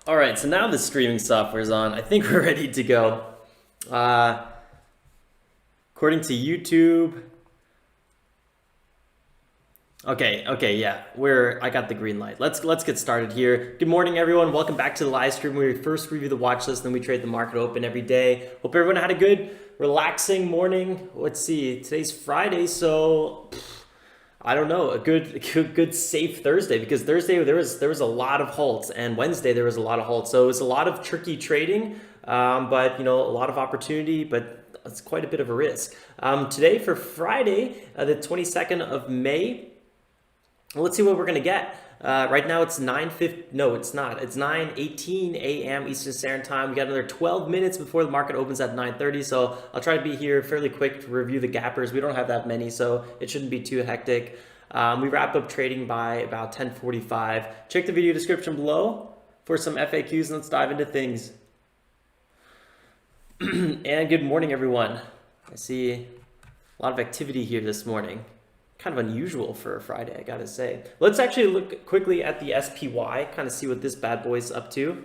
All right, so now the streaming software is on. I think we're ready to go. According to YouTube. Okay, yeah. I got the green light. Let's get started here. Good morning, everyone. Welcome back to the live stream where we first review the watch list, then we trade the market open every day. Hope everyone had a good, relaxing morning. Let's see. Today's Friday, so I don't know, a good safe Thursday, because Thursday there was a lot of halts, and Wednesday there was a lot of halts. So it was a lot of tricky trading, but a lot of opportunity, but it's quite a bit of a risk. Today for Friday, the 22nd of May. Let's see what we're gonna get. Right now it's 9:50. No, it's not. It's 9:18 a.m. Eastern Standard Time. We got another 12 minutes before the market opens at 9:30. So I'll try to be here fairly quick to review the gappers. We don't have that many, so it shouldn't be too hectic. We wrap up trading by about 10:45. Check the video description below for some FAQs, and let's dive into things. And good morning, everyone. I see a lot of activity here this morning. Kind of unusual for a Friday, I gotta say. Let's actually look quickly at the SPY, kind of see what this bad boy's up to.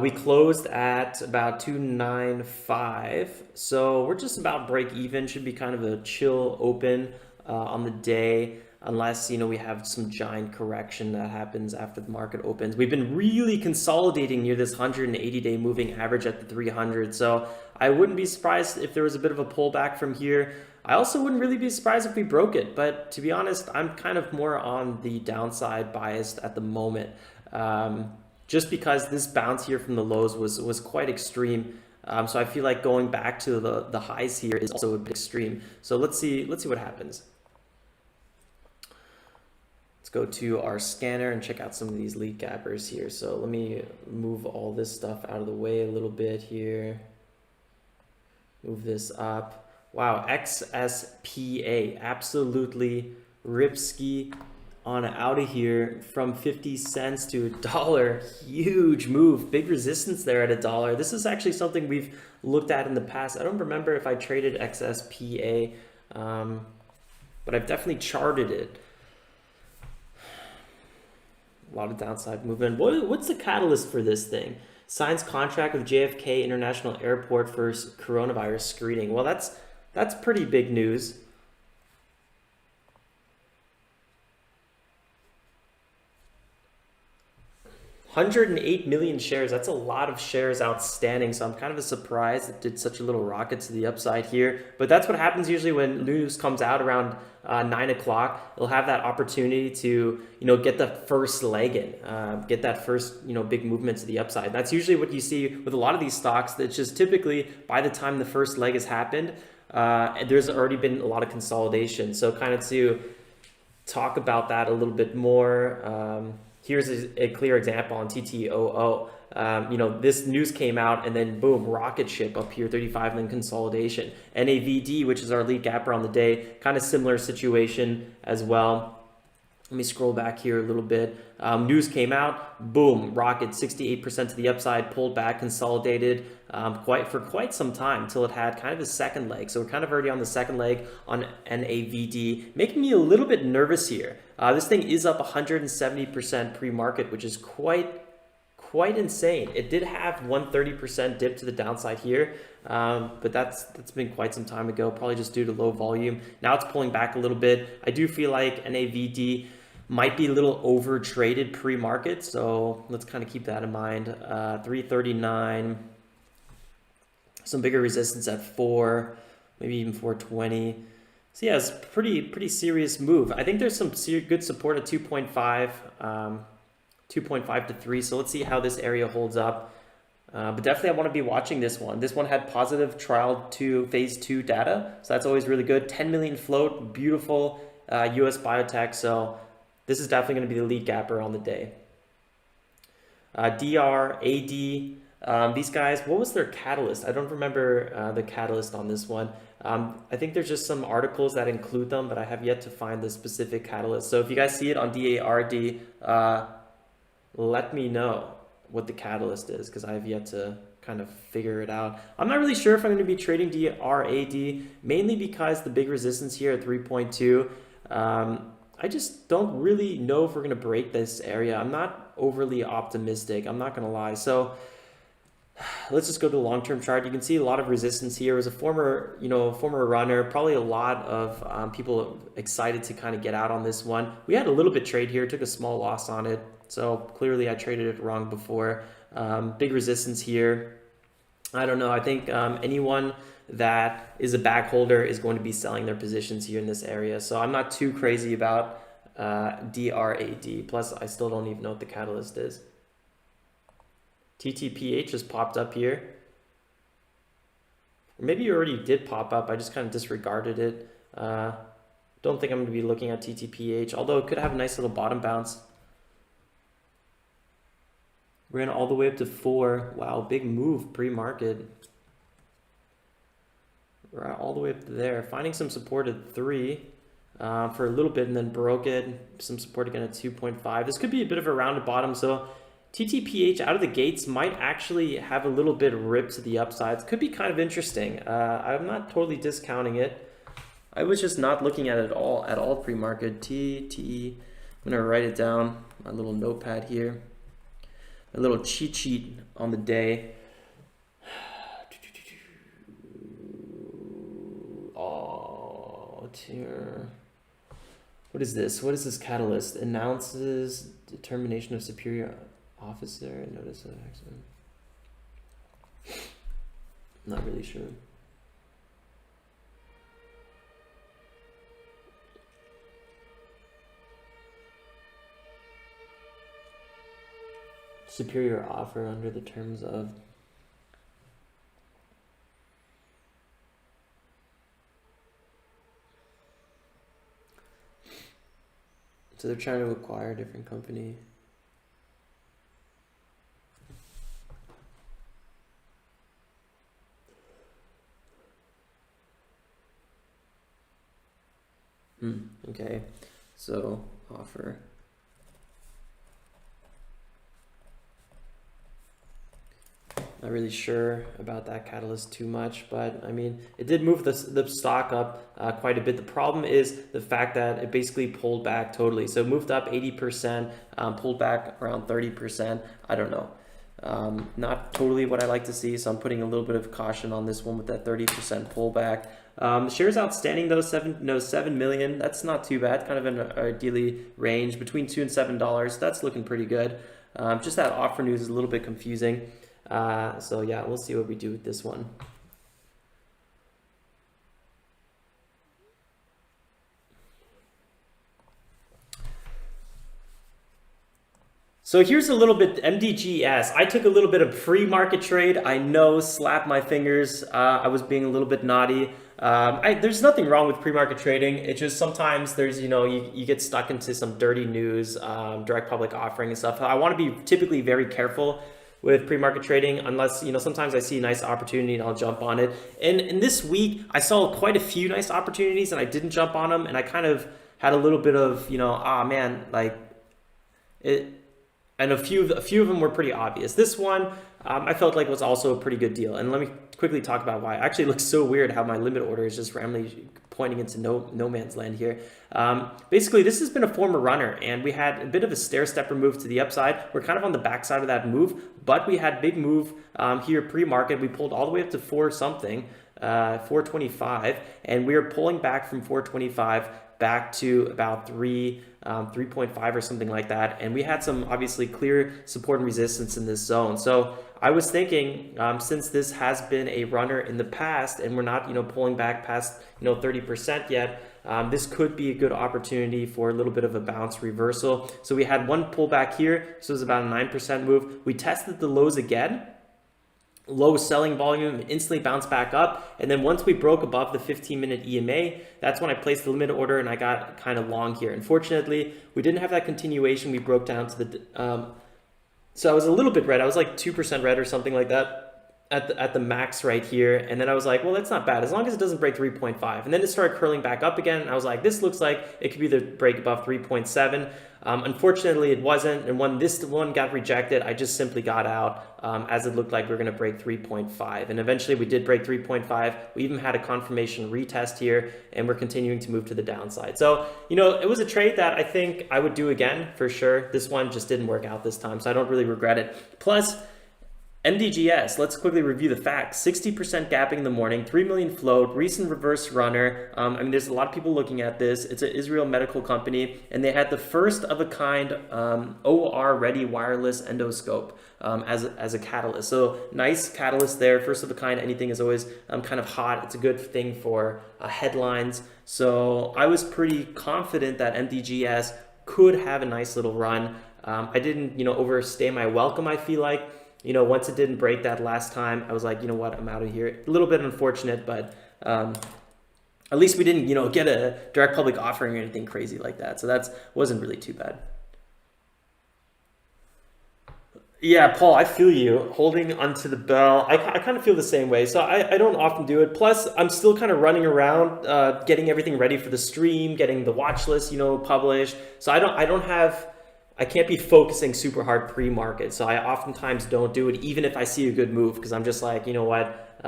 We closed at about 295, so we're just about break even. Should be kind of a chill open on the day, unless we have some giant correction that happens after the market opens. We've been really consolidating near this 180-day moving average at the 300, so I wouldn't be surprised if there was a bit of a pullback from here. I also wouldn't really be surprised if we broke it, but to be honest, I'm kind of more on the downside biased at the moment, just because this bounce here from the lows was quite extreme. So I feel like going back to the highs here is also a bit extreme. So let's see what happens. Let's go to our scanner and check out some of these lead gappers here. So let me move all this stuff out of the way a little bit here. Move this up. Wow, XSPA, absolutely ripski on out of here from 50 cents to $1. Huge move, big resistance there at $1. This is actually something we've looked at in the past. I don't remember if I traded XSPA, but I've definitely charted it. A lot of downside movement. What's the catalyst for this thing? Signs contract with JFK International Airport for coronavirus screening. Well, that's pretty big news. 108 million shares. That's a lot of shares outstanding. So I'm kind of surprised it did such a little rocket to the upside here. But that's what happens usually when news comes out around 9 o'clock. It'll have that opportunity to get the first leg in, get that first big movement to the upside. That's usually what you see with a lot of these stocks. That's just typically by the time the first leg has happened, there's already been a lot of consolidation. So kind of to talk about that a little bit more. Here's a clear example on TTOO. This news came out and then boom, rocket ship up here, 35, and then consolidation. NAVD, which is our lead gapper on the day, kind of similar situation as well. Let me scroll back here a little bit. News came out, boom, rocket 68% to the upside, pulled back, consolidated for quite some time until it had kind of a second leg. So we're kind of already on the second leg on NAVD, making me a little bit nervous here. This thing is up 170% pre-market, which is quite insane. It did have 130% dip to the downside here, but that's been quite some time ago, probably just due to low volume. Now it's pulling back a little bit. I do feel like NAVD might be a little over traded pre-market, so let's kind of keep that in mind. 339, some bigger resistance at 4, maybe even 420. So yeah, it's pretty serious move. I think there's some good support at 2.5. 2.5 to 3. So let's see how this area holds up. But definitely I want to be watching this one. This one had positive trial to phase 2 data. So that's always really good. 10 million float, beautiful US biotech. So this is definitely going to be the lead gapper on the day. DR, AD, these guys, what was their catalyst? I don't remember the catalyst on this one. I think there's just some articles that include them, but I have yet to find the specific catalyst. So if you guys see it on DARD, let me know what the catalyst is, because I have yet to kind of figure it out. I'm not really sure if I'm going to be trading DRAD, mainly because the big resistance here at 3.2 I just don't really know if we're going to break this area. I'm not overly optimistic. I'm not going to lie. So let's just go to the long-term chart. You can see a lot of resistance here. It was a former, former runner. Probably a lot of people excited to kind of get out on this one. We had a little bit trade here. Took a small loss on it. So clearly I traded it wrong before. Big resistance here. I don't know. I think anyone that is a back holder is going to be selling their positions here in this area. So I'm not too crazy about DRAD. Plus, I still don't even know what the catalyst is. TTPH just popped up here. Or maybe it already did pop up. I just kind of disregarded it. Don't think I'm going to be looking at TTPH, although it could have a nice little bottom bounce. Ran all the way up to 4. Wow, big move pre-market. We're all the way up to there. Finding some support at 3 for a little bit and then broke it. Some support again at 2.5. This could be a bit of a rounded bottom. So TTPH out of the gates might actually have a little bit rip to the upsides. Could be kind of interesting. I'm not totally discounting it. I was just not looking at it at all pre-market. TT. I'm going to write it down. My little notepad here. A little cheat sheet on the day. Oh, dear. What is this? What is this catalyst? Announces determination of superior officer. Notice of accident. Not really sure. Superior offer under the terms of. So they're trying to acquire a different company. Okay, so offer. Not really sure about that catalyst too much, but I mean, it did move the stock up quite a bit. The problem is the fact that it basically pulled back totally. So it moved up 80%, pulled back around 30%. I don't know. Not totally what I like to see, so I'm putting a little bit of caution on this one with that 30% pullback. Shares outstanding though, 7 million. That's not too bad. Kind of an ideally range between $2 and $7. That's looking pretty good. Just that offer news is a little bit confusing. So yeah, we'll see what we do with this one. So here's a little bit MDGS. I took a little bit of pre-market trade. I know, slap my fingers. I was being a little bit naughty. There's nothing wrong with pre-market trading. It's just sometimes there's, you get stuck into some dirty news, direct public offering and stuff. I want to be typically very careful with pre-market trading, unless, sometimes I see a nice opportunity and I'll jump on it. And this week, I saw quite a few nice opportunities and I didn't jump on them. And I kind of had a little bit of, and a few of them were pretty obvious. This one, I felt like was also a pretty good deal. And let me quickly talk about why. It actually looks so weird how my limit order is just randomly pointing into no man's land here. Basically, this has been a former runner, and we had a bit of a stair-stepper move to the upside. We're kind of on the backside of that move, but we had big move here pre-market. We pulled all the way up to 425, and we are pulling back from 425 back to about 3.5 or something like that. And we had some obviously clear support and resistance in this zone. So I was thinking, since this has been a runner in the past and we're not, pulling back past, 30% yet, this could be a good opportunity for a little bit of a bounce reversal. So we had one pullback here. So it was about a 9% move. We tested the lows again. Low selling volume, instantly bounced back up, and then once we broke above the 15-minute EMA, that's when I placed the limit order and I got kind of long here. Unfortunately, we didn't have that continuation. We broke down to the so I was a little bit red. I was like 2% red or something like that. at the max right here, and then I was like, well, that's not bad as long as it doesn't break 3.5. And then it started curling back up again, and I was like, this looks like it could be the break above 3.7. Unfortunately, it wasn't, and when this one got rejected, I just simply got out as it looked like we were going to break 3.5. And eventually, we did break 3.5. We even had a confirmation retest here, and we're continuing to move to the downside. So, you know, it was a trade that I think I would do again for sure. This one just didn't work out this time, so I don't really regret it. Plus, MDGS, let's quickly review the facts. 60% gapping in the morning, 3 million float, recent reverse runner. I mean, there's a lot of people looking at this. It's an Israel medical company, and they had the first of a kind OR-ready wireless endoscope as a catalyst. So nice catalyst there, first of a kind. Anything is always kind of hot. It's a good thing for headlines. So I was pretty confident that MDGS could have a nice little run. I didn't, you know, overstay my welcome, I feel like. You know, once it didn't break that last time, I was like, you know what, I'm out of here. A little bit unfortunate, but at least we didn't, you know, get a direct public offering or anything crazy like that. So that wasn't really too bad. Yeah, Paul, I feel you. Holding onto the bell, I kind of feel the same way. So I don't often do it. Plus, I'm still kind of running around, getting everything ready for the stream, getting the watch list, you know, published. So I can't be focusing super hard pre-market. So I oftentimes don't do it, even if I see a good move, because I'm just like, you know what,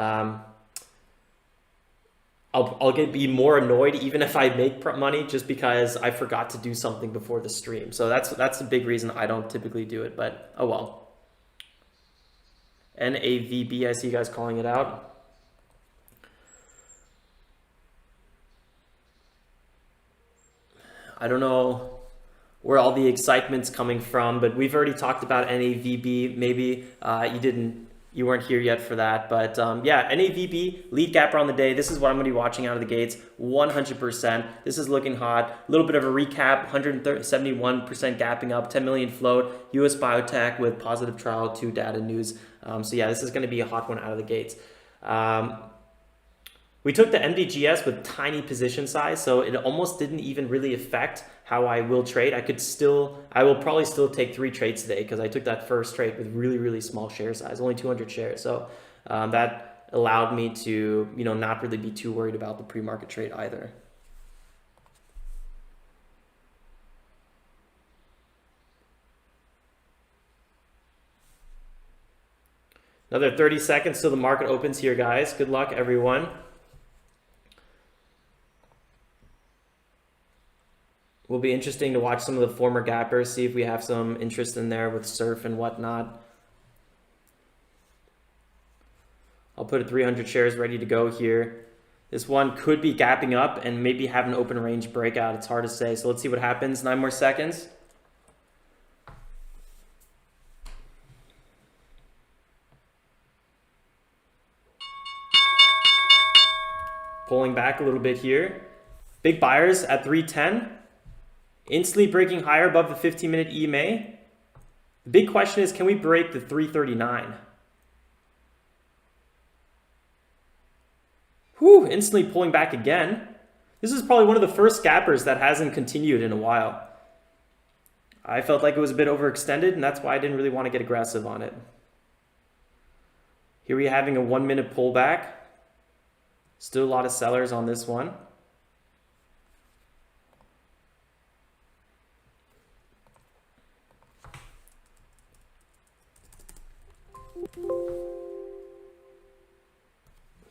I'll be more annoyed even if I make money just because I forgot to do something before the stream. So that's the big reason I don't typically do it, but oh well. NAVB, I see you guys calling it out. I don't know where all the excitement's coming from, but we've already talked about NAVB. Maybe you weren't here yet for that, but yeah, NAVB lead gapper on the day. This is what I'm going to be watching out of the gates 100%. This is looking hot. A little bit of a recap: 171% gapping up, 10 million float. US biotech with positive trial 2 data news. So yeah, this is going to be a hot one out of the gates. We took the MDGS with tiny position size, so it almost didn't even really affect how I will trade. I will probably still take 3 trades today because I took that first trade with really, really small share size, only 200 shares. So that allowed me to, you know, not really be too worried about the pre-market trade either. Another 30 seconds till the market opens here, guys. Good luck, everyone. Will be interesting to watch some of the former gappers, see if we have some interest in there with surf and whatnot. I'll put 300 shares ready to go here. This one could be gapping up and maybe have an open range breakout. It's hard to say. So let's see what happens. 9 more seconds. Pulling back a little bit here. Big buyers at 310. Instantly breaking higher above the 15-minute EMA. The big question is, can we break the 339? Whew, instantly pulling back again. This is probably one of the first gappers that hasn't continued in a while. I felt like it was a bit overextended, and that's why I didn't really want to get aggressive on it. Here we're having a 1-minute pullback. Still a lot of sellers on this one.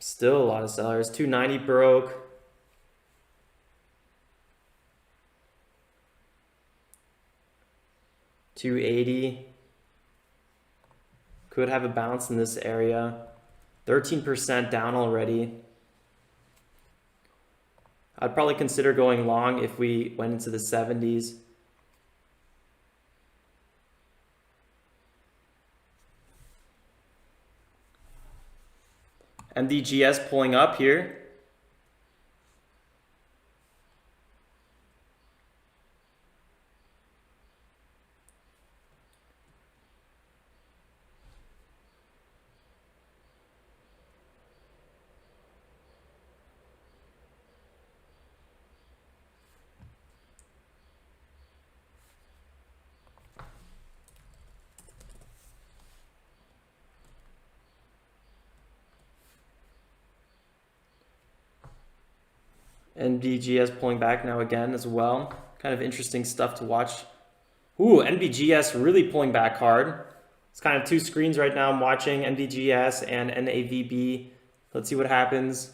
Still a lot of sellers. 290 broke. $280. Could have a bounce in this area. 13% down already. I'd probably consider going long if we went into the 70s. MDGS pulling up here. NBGS pulling back now again as well. Kind of interesting stuff to watch. Ooh, NBGS really pulling back hard. It's kind of two screens right now. I'm watching NBGS and NAVB. Let's see what happens.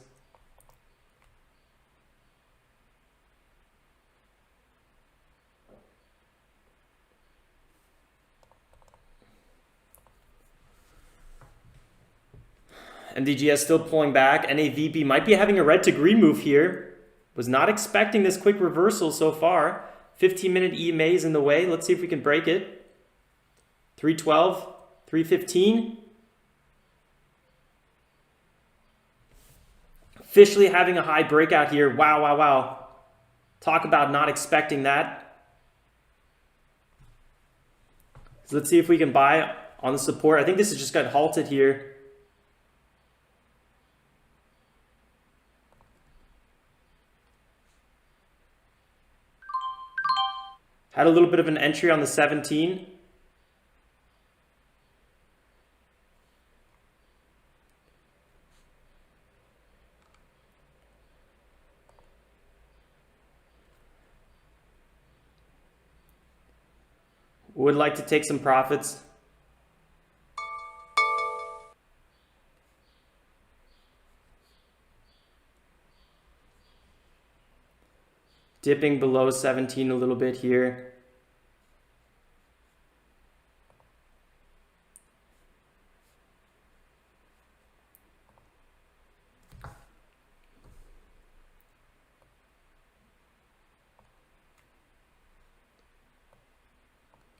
MDGS still pulling back. NAVB might be having a red to green move here. Was not expecting this quick reversal so far. 15-minute EMA is in the way. Let's see if we can break it. 312, 315. Officially having a high breakout here. Wow, wow, wow. Talk about not expecting that. So let's see if we can buy on the support. I think this has just got halted here. Had a little bit of an entry on the 17. Would like to take some profits. Dipping below 17 a little bit here.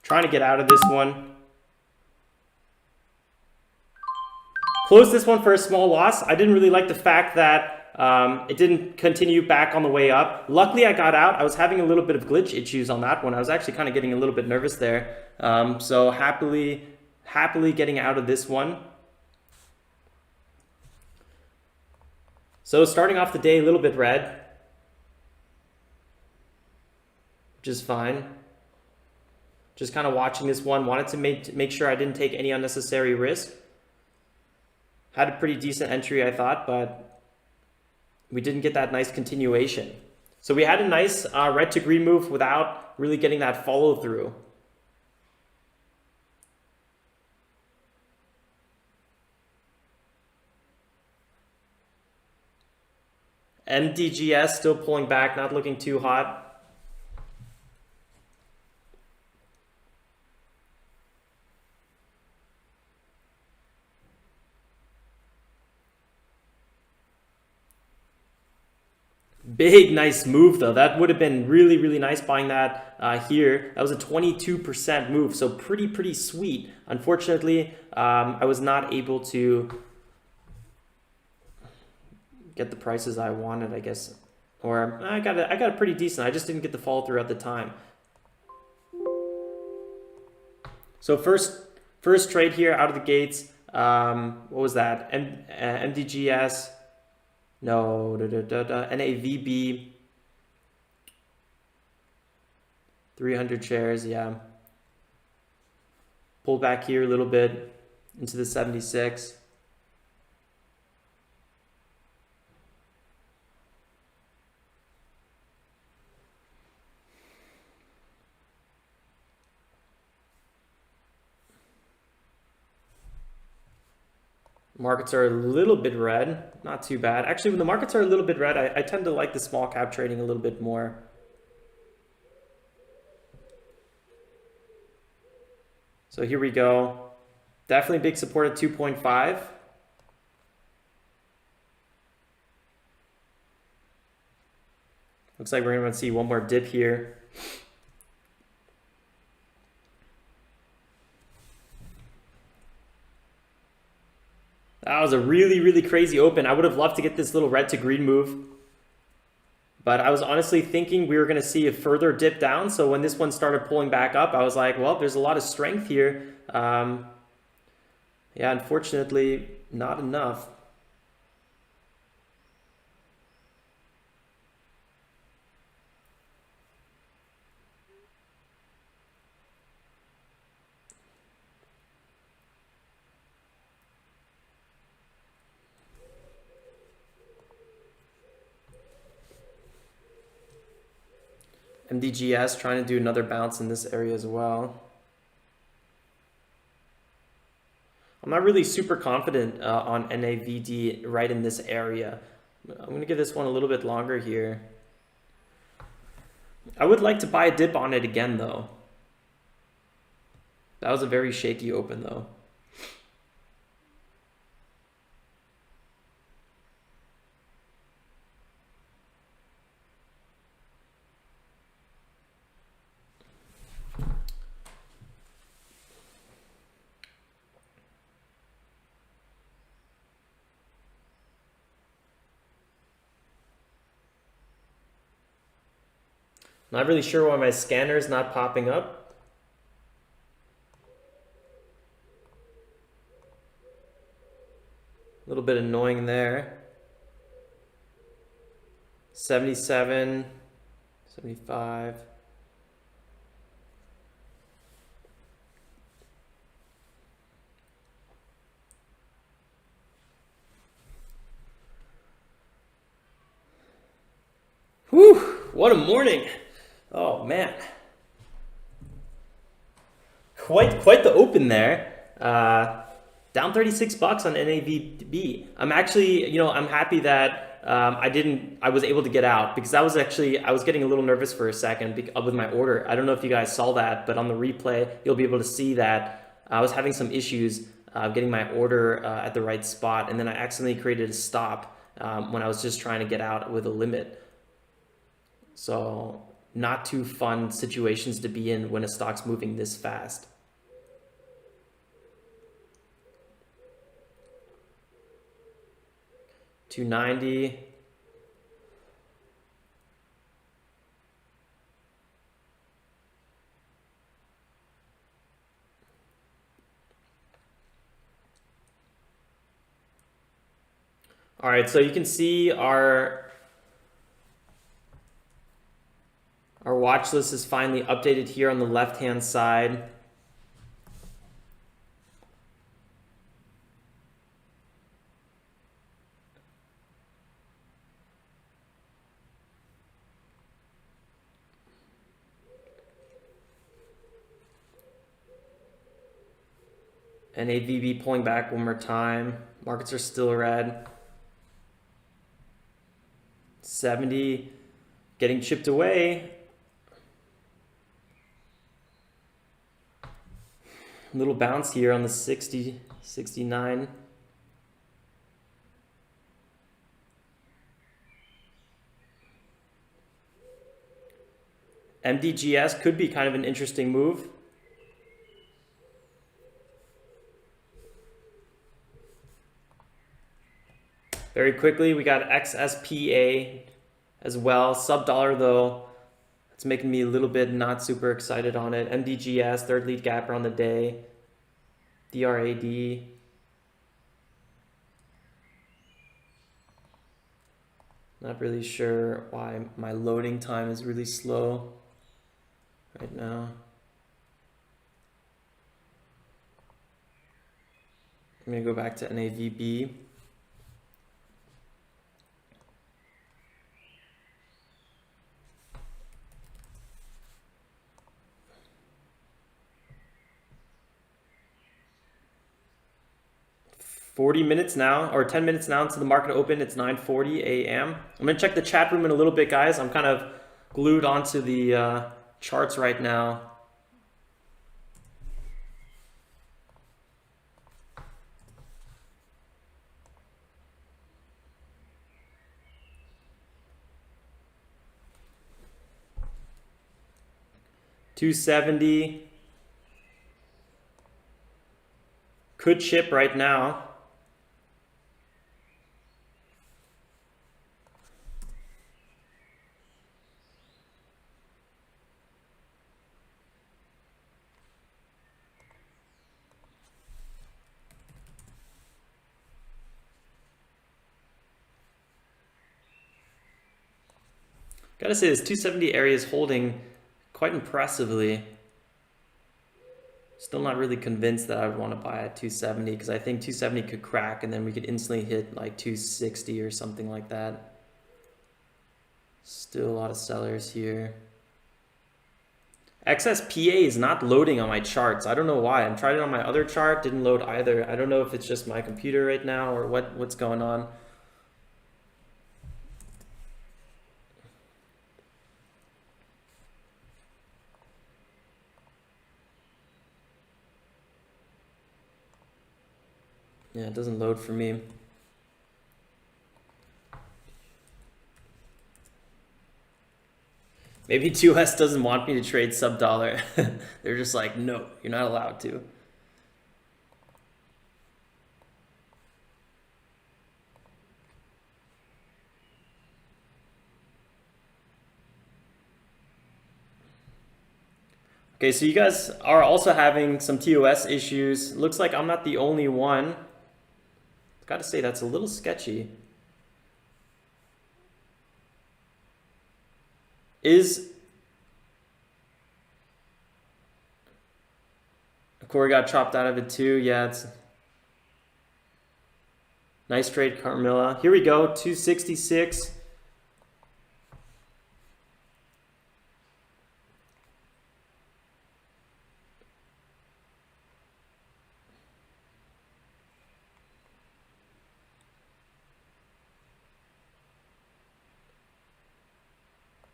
Trying to get out of this one. Closed this one for a small loss. I didn't really like the fact that it didn't continue back on the way up. Luckily, I got out. I was having a little bit of glitch issues on that one. I was actually kind of getting a little bit nervous there. So happily getting out of this one. So starting off the day a little bit red, which is fine. Just kind of watching this one. Wanted to make sure I didn't take any unnecessary risk. Had a pretty decent entry, I thought, but we didn't get that nice continuation. So we had a nice red to green move without really getting that follow through. MDGS still pulling back, not looking too hot. Big, nice move though. That would have been really, really nice buying that here. That was a 22% move, so pretty sweet. Unfortunately, I was not able to get the prices I wanted, I guess. Or I got it pretty decent. I just didn't get the follow through at the time. So first trade here out of the gates. What was that? MDGS. No, NAVB, 300 shares, yeah. Pulled back here a little bit into the 76. Markets are a little bit red, not too bad. Actually, when the markets are a little bit red, I tend to like the small cap trading a little bit more. So here we go. Definitely big support at 2.5. Looks like we're going to see one more dip here. That was a really crazy open. I would have loved to get this little red to green move. But I was honestly thinking we were going to see a further dip down. So when this one started pulling back up, I was like, well, there's a lot of strength here. Yeah, unfortunately, not enough. MDGS trying to do another bounce in this area as well. I'm not really super confident on NAVD right in this area. I'm going to give this one a little bit longer here. I would like to buy a dip on it again, though. That was a very shaky open, though. Not really sure why my scanner is not popping up. A little bit annoying there. 77, 75. Whew, what a morning. Oh man, quite the open there. Down 36 bucks on NAVB. I'm actually, I'm happy that I was able to get out, because I was getting a little nervous for a second with my order. I don't know if you guys saw that, but on the replay, you'll be able to see that I was having some issues getting my order at the right spot, and then I accidentally created a stop when I was just trying to get out with a limit. So not too fun situations to be in when a stock's moving this fast. $290. All right, so you can see our watch list is finally updated here on the left-hand side. NAVB pulling back one more time. Markets are still red. 70 getting chipped away. Little bounce here on the 60, 69. MDGS could be kind of an interesting move. Very quickly, we got XSPA as well. Sub dollar though. It's making me a little bit not super excited on it. MDGS, third lead gapper on the day. DRAD. Not really sure why my loading time is really slow right now. I'm going to go back to NAVB. $40 minutes now, or 10 minutes now into the market open. It's 9:40 a.m. I'm going to check the chat room in a little bit, guys. I'm kind of glued onto the charts right now. $270 could chip right now. Gotta say, this 270 area is holding quite impressively. Still not really convinced that I would want to buy at 270, because I think 270 could crack and then we could instantly hit like 260 or something like that. Still a lot of sellers here. XSPA is not loading on my charts. I don't know why. I tried it on my other chart, didn't load either. I don't know if it's just my computer right now or what's going on. Yeah, it doesn't load for me. Maybe TOS doesn't want me to trade sub dollar. They're just like, no, you're not allowed to. Okay, so you guys are also having some TOS issues. Looks like I'm not the only one. Gotta say, that's a little sketchy. Corey got chopped out of it too. Yeah, it's nice trade, Carmilla. Here we go, 266.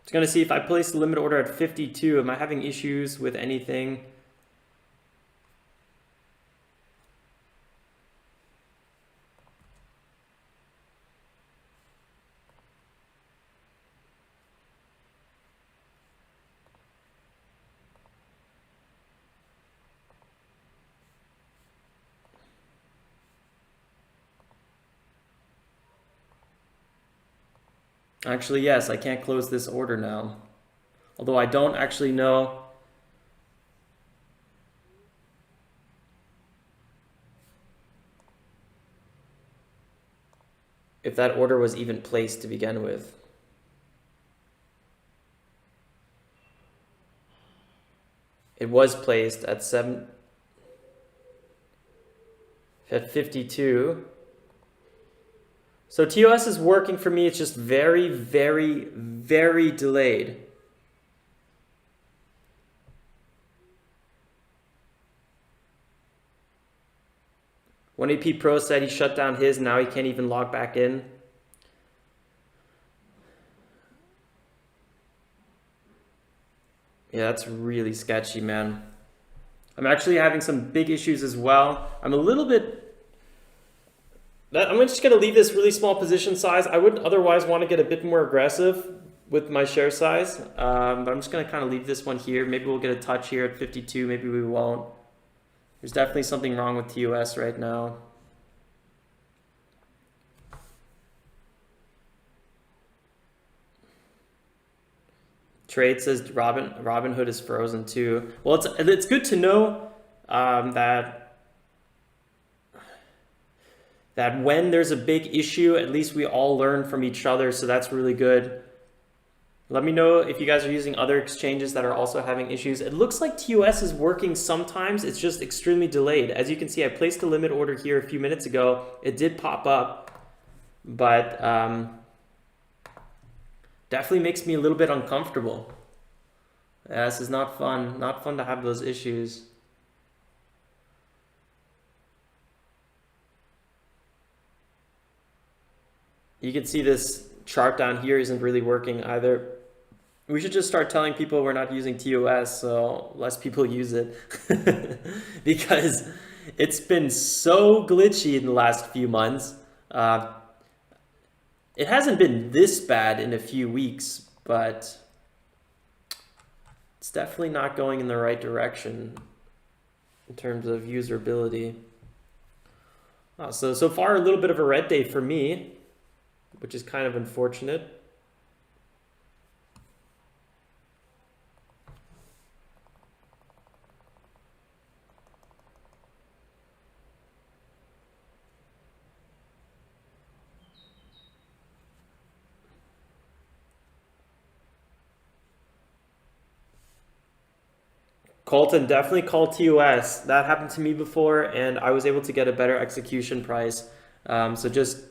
Just gonna see if I place the limit order at 52. Am I having issues with anything? Actually, yes, I can't close this order now. Although I don't actually know if that order was even placed to begin with. It was placed at 52. So TOS is working for me. It's just very, very, very delayed. One AP Pro said he shut down his, now he can't even log back in. Yeah, that's really sketchy, man. I'm actually having some big issues as well. I'm a little bit... I'm just going to leave this really small position size. I would otherwise want to get a bit more aggressive with my share size. But I'm just going to kind of leave this one here. Maybe we'll get a touch here at 52. Maybe we won't. There's definitely something wrong with TOS right now. Trade says Robinhood is frozen too. Well, it's good to know that when there's a big issue, at least we all learn from each other. So that's really good. Let me know if you guys are using other exchanges that are also having issues. It looks like TOS is working sometimes. It's just extremely delayed. As you can see, I placed a limit order here a few minutes ago. It did pop up, but definitely makes me a little bit uncomfortable. Yeah, this is not fun. Not fun to have those issues. You can see this chart down here isn't really working either. We should just start telling people we're not using TOS so less people use it. Because it's been so glitchy in the last few months. It hasn't been this bad in a few weeks, but it's definitely not going in the right direction in terms of usability. So far, a little bit of a red day for me, which is kind of unfortunate. Colton, definitely call TOS. That happened to me before, and I was able to get a better execution price. So just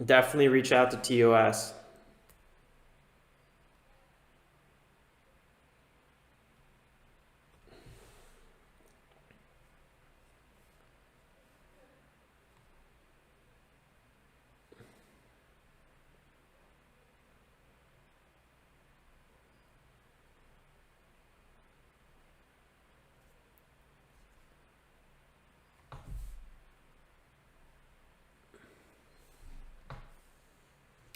definitely reach out to TOS.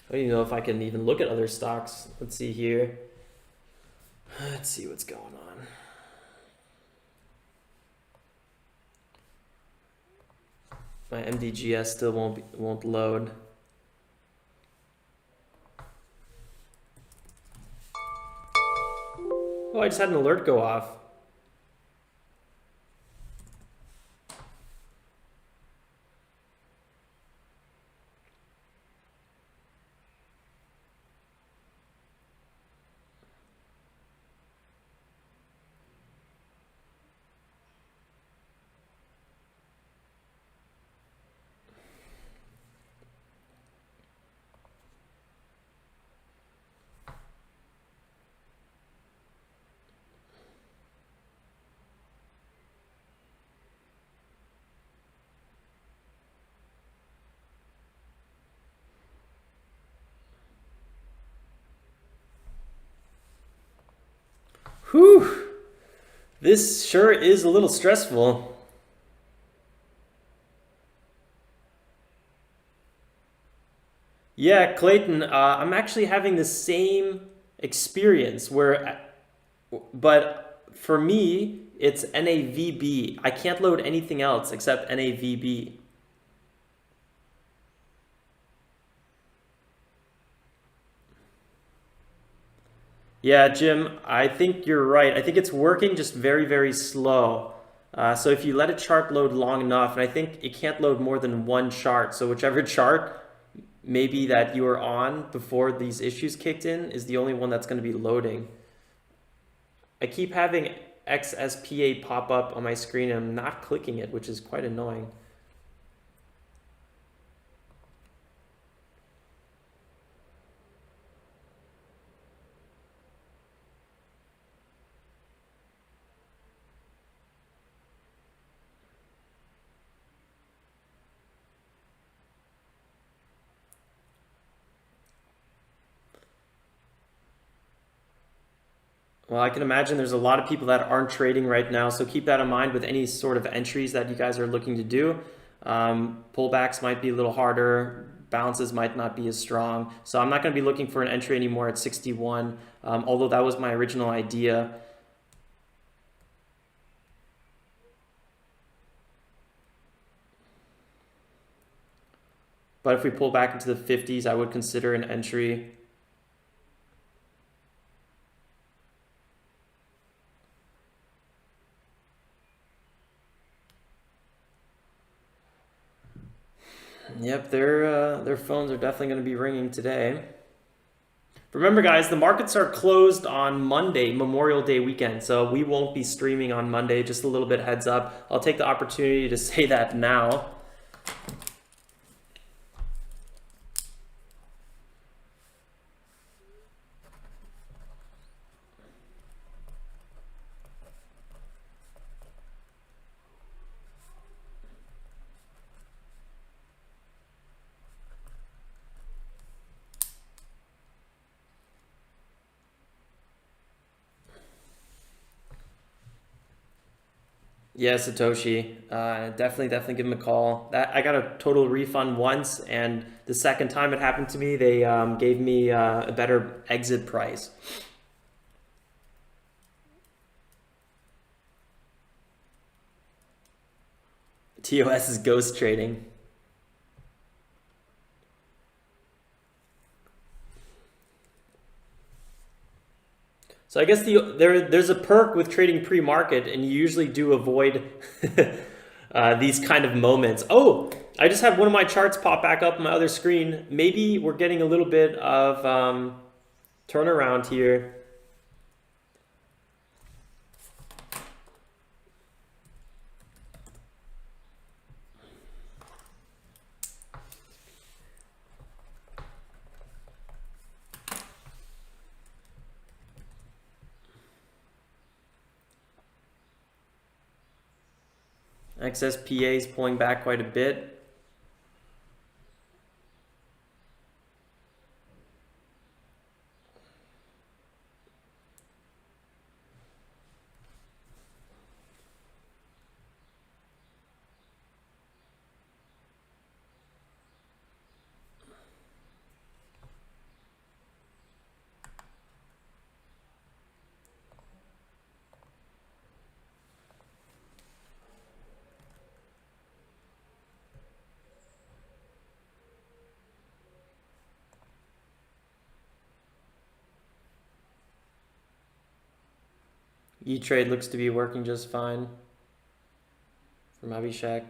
I don't even know if I can even look at other stocks. Let's see here. Let's see what's going on. My MDGS still won't load. Oh, I just had an alert go off. Whew. This sure is a little stressful. Yeah, Clayton, I'm actually having the same experience but for me, it's NAVB. I can't load anything else except NAVB. Yeah, Jim, I think you're right. I think it's working just very, very slow. So if you let a chart load long enough, and I think it can't load more than one chart. So whichever chart maybe that you were on before these issues kicked in is the only one that's going to be loading. I keep having XSPA pop up on my screen and I'm not clicking it, which is quite annoying. Well, I can imagine there's a lot of people that aren't trading right now, so keep that in mind with any sort of entries that you guys are looking to do. Pullbacks might be a little harder, bounces might not be as strong. So I'm not going to be looking for an entry anymore at 61, although that was my original idea. But if we pull back into the 50s, I would consider an entry. Yep, their phones are definitely going to be ringing today. Remember, guys, the markets are closed on Monday, Memorial Day weekend, so we won't be streaming on Monday. Just a little bit heads up. I'll take the opportunity to say that now. Yeah, Satoshi. Definitely give him a call. I got a total refund once, and the second time it happened to me, they gave me a better exit price. TOS is ghost trading. So I guess there's a perk with trading pre-market, and you usually do avoid these kind of moments. Oh, I just had one of my charts pop back up on my other screen. Maybe we're getting a little bit of turnaround here. XSPA is pulling back quite a bit. E-Trade looks to be working just fine from Abhishek.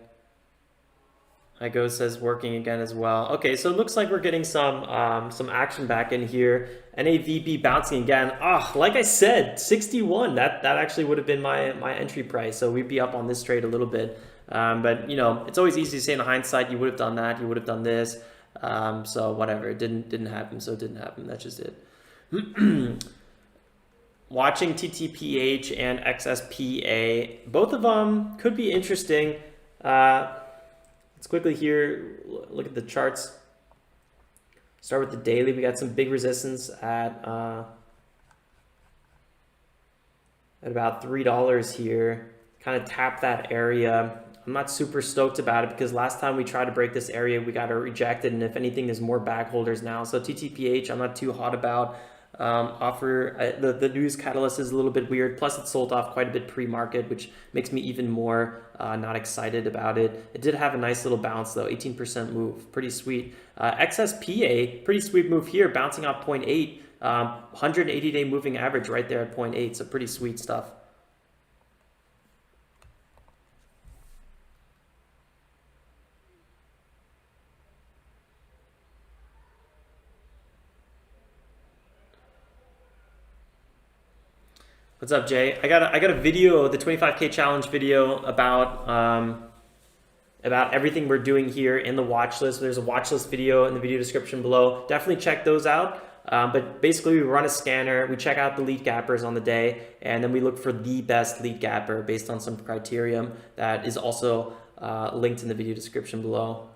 Igo says working again as well. Okay, so it looks like we're getting some action back in here. NAVB bouncing again. Like I said, 61. That actually would have been my entry price. So we'd be up on this trade a little bit. But you know, it's always easy to say in hindsight, you would have done that, you would have done this. So whatever, it didn't happen, so it didn't happen. That's just it. Watching TTPH and XSPA, both of them could be interesting. Let's quickly here look at the charts. Start with the daily. We got some big resistance at about $3 here. Kind of tap that area. I'm not super stoked about it because last time we tried to break this area, we got it rejected, and if anything, there's more bag holders now. So TTPH, I'm not too hot about. The news catalyst is a little bit weird. Plus, it sold off quite a bit pre-market, which makes me even more not excited about it. It did have a nice little bounce though, 18% move, pretty sweet. XSPA, pretty sweet move here, bouncing off 0.8, 180-day moving average right there at 0.8, so pretty sweet stuff. What's up, Jay? I got a video, the 25K challenge video about everything we're doing here in the watch list. There's a watch list video in the video description below. Definitely check those out. But basically, we run a scanner, we check out the lead gappers on the day, and then we look for the best lead gapper based on some criterion that is also linked in the video description below.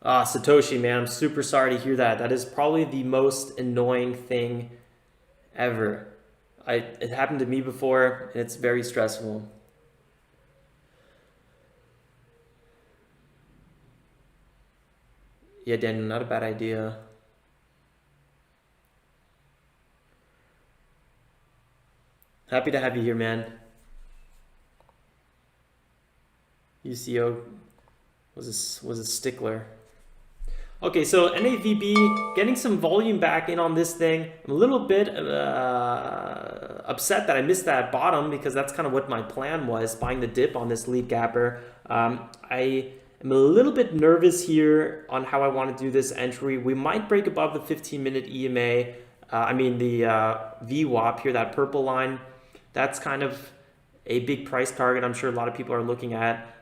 Satoshi, man, I'm super sorry to hear that. That is probably the most annoying thing ever. It happened to me before, and it's very stressful. Yeah, Daniel, not a bad idea. Happy to have you here, man. UCO was a stickler. Okay, so NAVB getting some volume back in on this thing. I'm a little bit upset that I missed that bottom because that's kind of what my plan was, buying the dip on this lead gapper. I am a little bit nervous here on how I want to do this entry. We might break above the 15-minute EMA. The VWAP here, that purple line. That's kind of a big price target I'm sure a lot of people are looking at.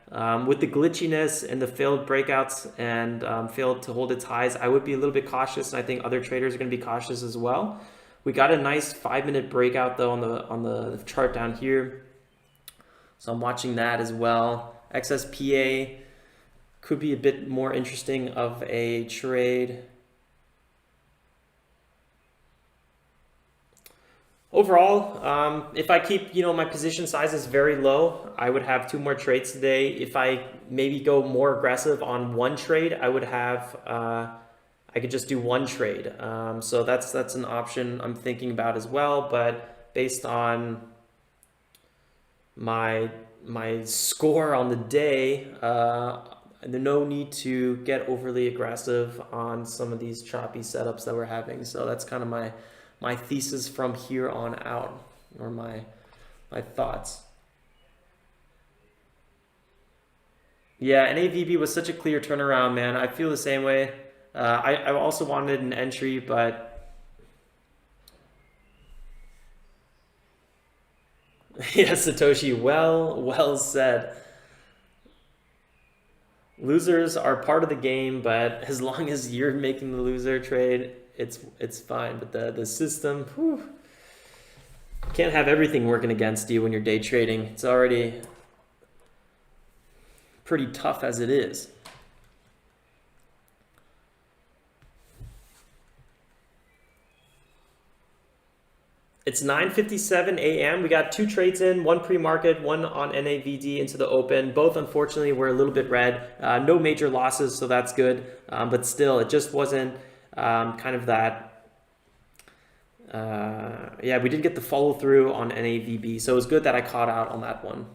With the glitchiness and the failed breakouts and failed to hold its highs, I would be a little bit cautious, and I think other traders are going to be cautious as well. We got a nice 5-minute breakout though on the chart down here, so I'm watching that as well. XSPA could be a bit more interesting of a trade. Overall, if I keep, my position sizes very low, I would have 2 more trades today. If I maybe go more aggressive on one trade, I would have, I could just do 1 trade. So that's an option I'm thinking about as well. But based on my score on the day, there's no need to get overly aggressive on some of these choppy setups that we're having. So that's kind of my thesis from here on out, or my thoughts. Yeah, NAVB was such a clear turnaround, man. I feel the same way. I also wanted an entry, but yeah, Satoshi, well said. Losers are part of the game, but as long as you're making the loser trade, it's fine. But the system, whew, can't have everything working against you when you're day trading. It's already pretty tough as it is. It's 9:57 a.m. We got 2 trades in, 1 pre-market, 1 on NAVD into the open. Both, unfortunately, were a little bit red. No major losses, so that's good. But still, it just wasn't kind of that. Yeah, we didn't get the follow through on NAVB, so it was good that I caught out on that one.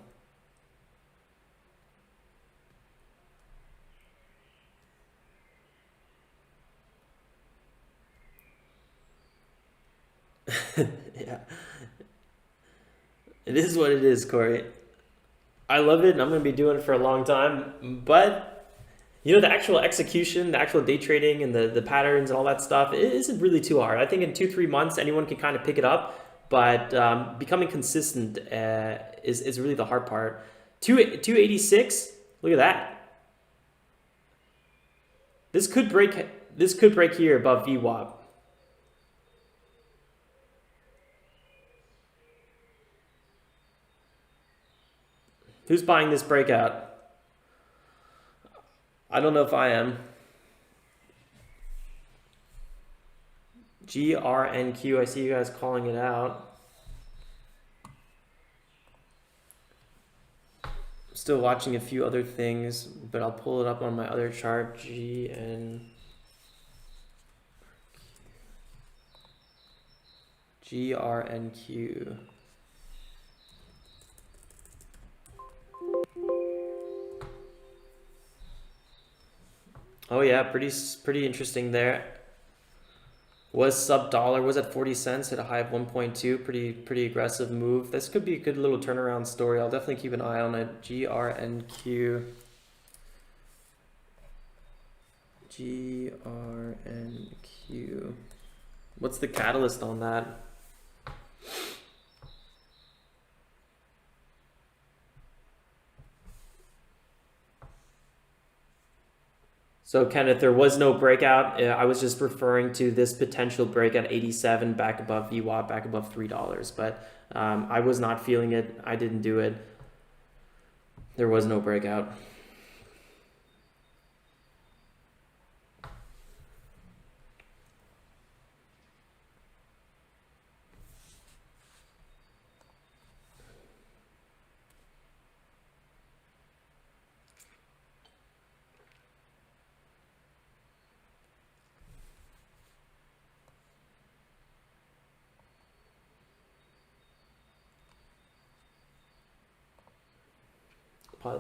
It is what it is, Corey. I love it, and I'm going to be doing it for a long time. But, you know, the actual execution, the actual day trading, and the patterns and all that stuff, it isn't really too hard. I think in 2-3 months, anyone can kind of pick it up. But becoming consistent is really the hard part. 286, look at that. This could break here above VWAP. Who's buying this breakout? I don't know if I am. GRNQ, I see you guys calling it out. I'm still watching a few other things, but I'll pull it up on my other chart. GRNQ. Oh yeah, pretty interesting there. Was sub dollar, was at 40 cents, hit a high of 1.2, pretty aggressive move. This could be a good little turnaround story. I'll definitely keep an eye on it. GRNQ. GRNQ. What's the catalyst on that? So Kenneth, there was no breakout. I was just referring to this potential break at 87 back above VWAP, back above $3. But I was not feeling it. I didn't do it. There was no breakout.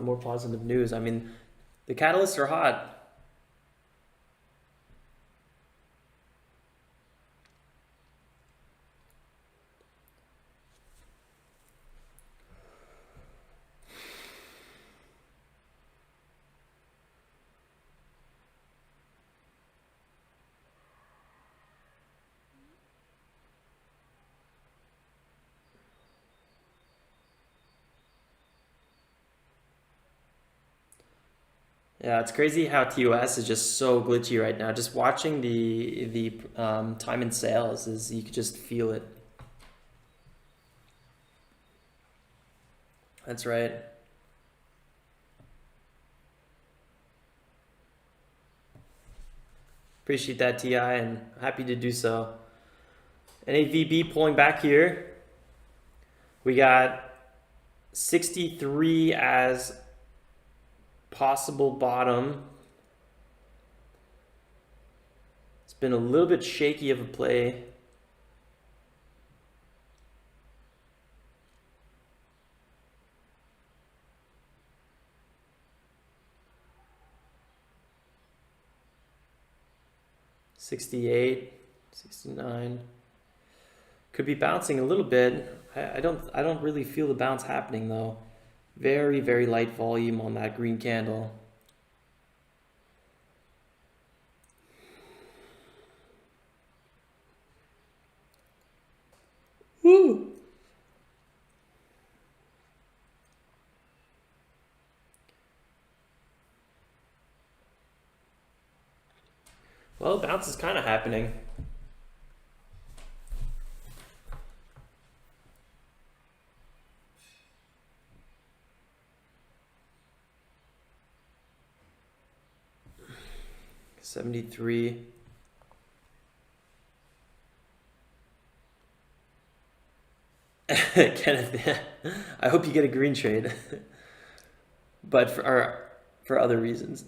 More positive news. I mean, the catalysts are hot. Yeah, it's crazy how TOS is just so glitchy right now. Just watching the time in sales is you could just feel it. That's right. Appreciate that, TI, and happy to do so. NAVB pulling back here. We got 63 as possible bottom. It's been a little bit shaky of a play. $68, $69. Could be bouncing a little bit. I don't really feel the bounce happening though. Very light volume on that green candle. Woo! Well, bounce is kind of happening. $73. Kenneth, I hope you get a green trade, but for other reasons.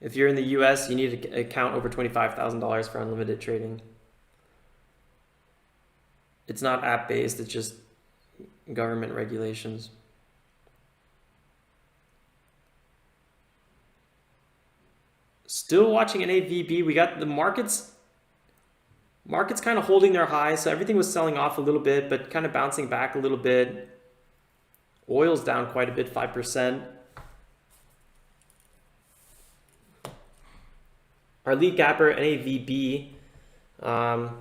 If you're in the US, you need to account over $25,000 for unlimited trading. It's not app-based, it's just government regulations. Still watching NAVB. We got the markets kind of holding their highs, so everything was selling off a little bit, but kind of bouncing back a little bit. Oil's down quite a bit, 5%. Our lead gapper, NAVB, kind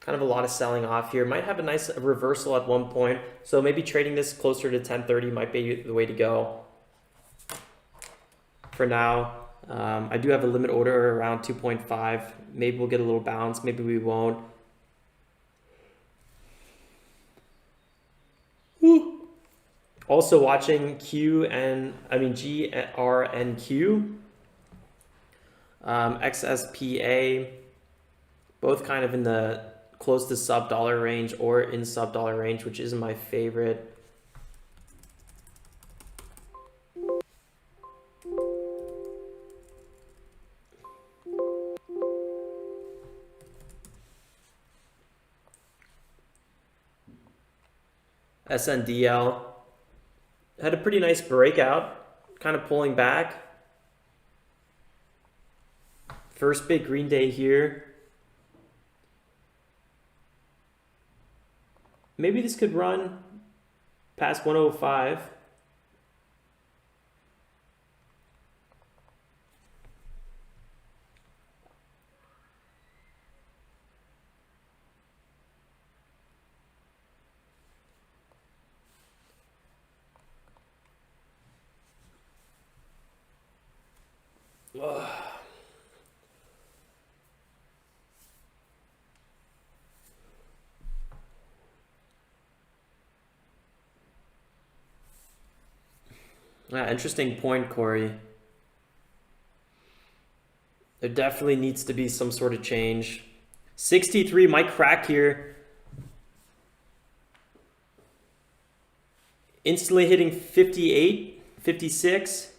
of a lot of selling off here. Might have a nice reversal at one point, so maybe trading this closer to 1030 might be the way to go. For now, I do have a limit order around 2.5. Maybe we'll get a little bounce, maybe we won't. Woo. Also watching GRNQ, XSPA, both kind of in the close to sub-dollar range or in sub-dollar range, which is my favorite. SNDL had a pretty nice breakout, kind of pulling back. First big green day here. Maybe this could run past 105. Interesting point, Corey. There definitely needs to be some sort of change. 63 might crack here. Instantly hitting 58, 56.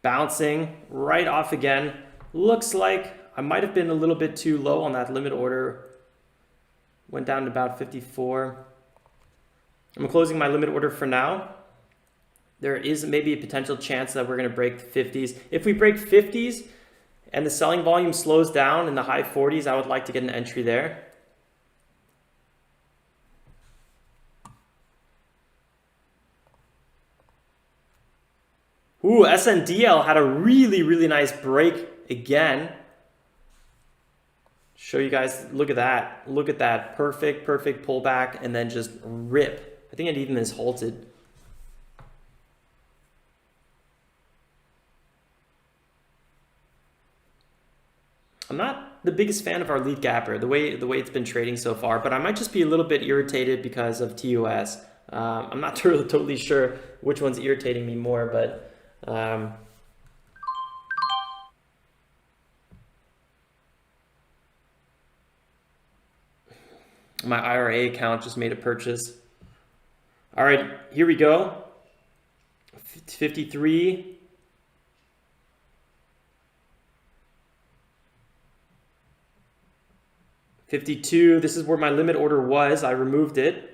Bouncing right off again. Looks like I might have been a little bit too low on that limit order. Went down to about 54. I'm closing my limit order for now. There is maybe a potential chance that we're going to break the 50s. If we break 50s and the selling volume slows down in the high 40s, I would like to get an entry there. Ooh, SNDL had a really nice break again. Show you guys, look at that. Look at that. Perfect pullback and then just rip. I think it even is halted. I'm not the biggest fan of our lead gapper, the way it's been trading so far, but I might just be a little bit irritated because of TOS. I'm not totally sure which one's irritating me more, but my IRA account just made a purchase. All right, here we go. 53. $52. This is where my limit order was. I removed it.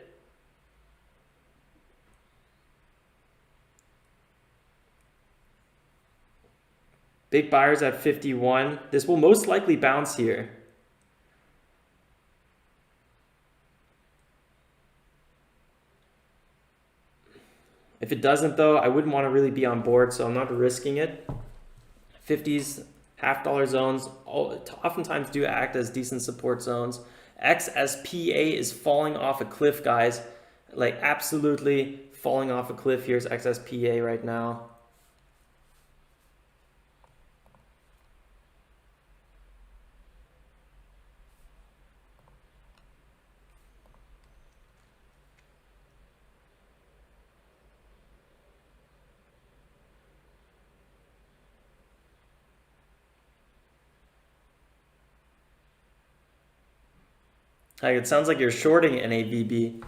Big buyers at 51. This will most likely bounce here. If it doesn't though, I wouldn't want to really be on board, so I'm not risking it. 50s, $half zones, oftentimes do act as decent support zones. XSPA is falling off a cliff, guys. Like absolutely falling off a cliff. Here's XSPA right now. Like, it sounds like you're shorting NAVB.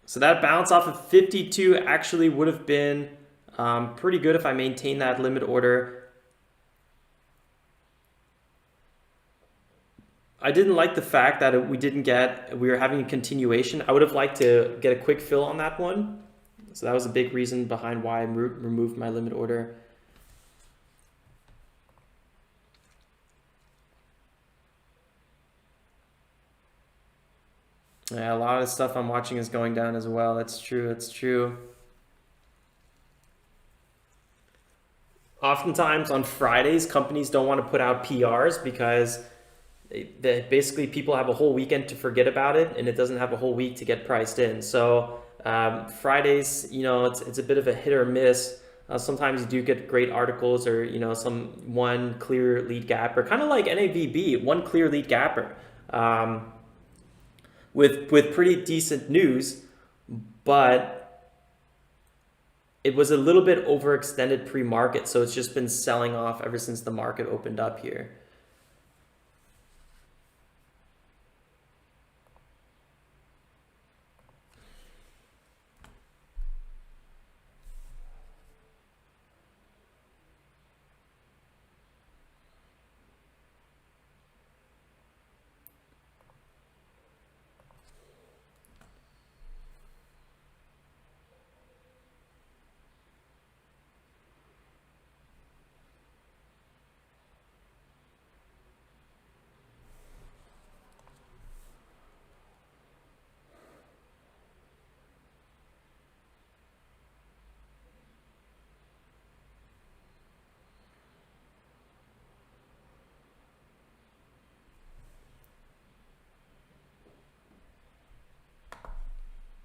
So that bounce off of 52 actually would have been pretty good if I maintain that limit order. I didn't like the fact that we were having a continuation. I would have liked to get a quick fill on that one. So that was a big reason behind why I removed my limit order. Yeah, a lot of stuff I'm watching is going down as well. That's true. That's true. Oftentimes on Fridays, companies don't want to put out PRs because basically people have a whole weekend to forget about it, and it doesn't have a whole week to get priced in. So Fridays, you know, it's a bit of a hit or miss. Sometimes you do get great articles, or you know, one clear lead gapper, kind of like NAVB, one clear lead gapper, with pretty decent news, but it was a little bit overextended pre-market, so it's just been selling off ever since the market opened up here.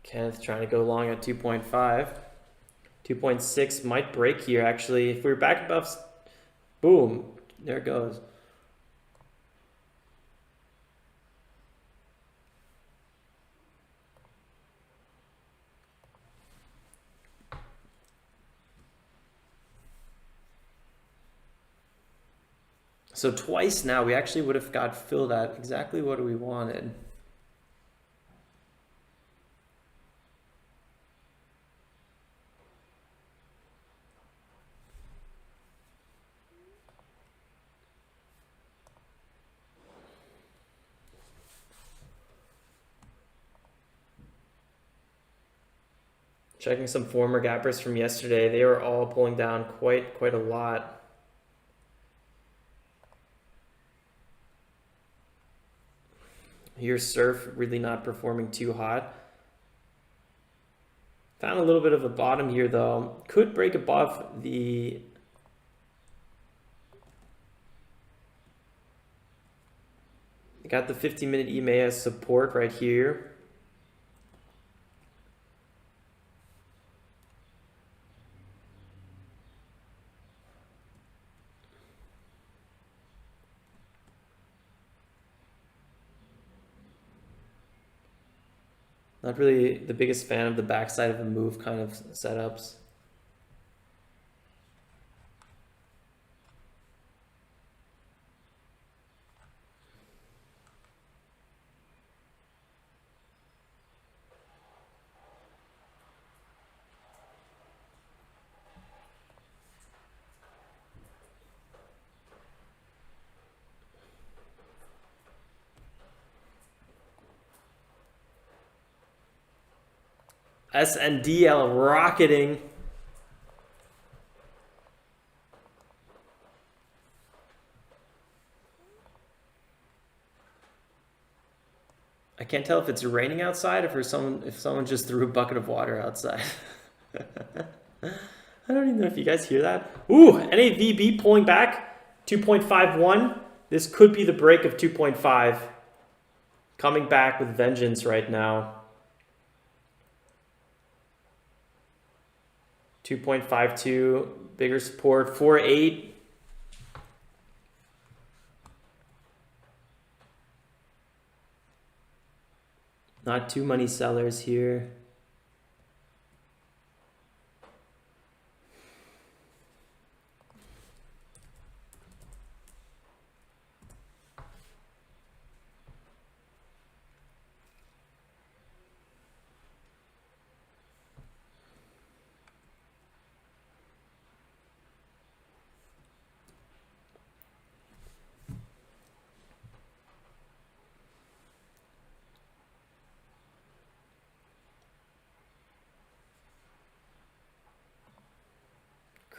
Kenneth trying to go long at 2.5. 2.6 might break here, actually. If we're back above, boom, there it goes. So twice now, we actually would have got filled at exactly what we wanted. Checking some former gappers from yesterday, they were all pulling down quite a lot. Here's Surf really not performing too hot. Found a little bit of a bottom here though. Could break above the got the 50-minute EMA as support right here. Not really the biggest fan of the backside of the move kind of setups. SNDL rocketing. I can't tell if it's raining outside or if someone just threw a bucket of water outside. I don't even know if you guys hear that. Ooh, NAVB pulling back 2.51. This could be the break of 2.5. Coming back with vengeance right now. 2.52, bigger support, 4.8. Not too many sellers here.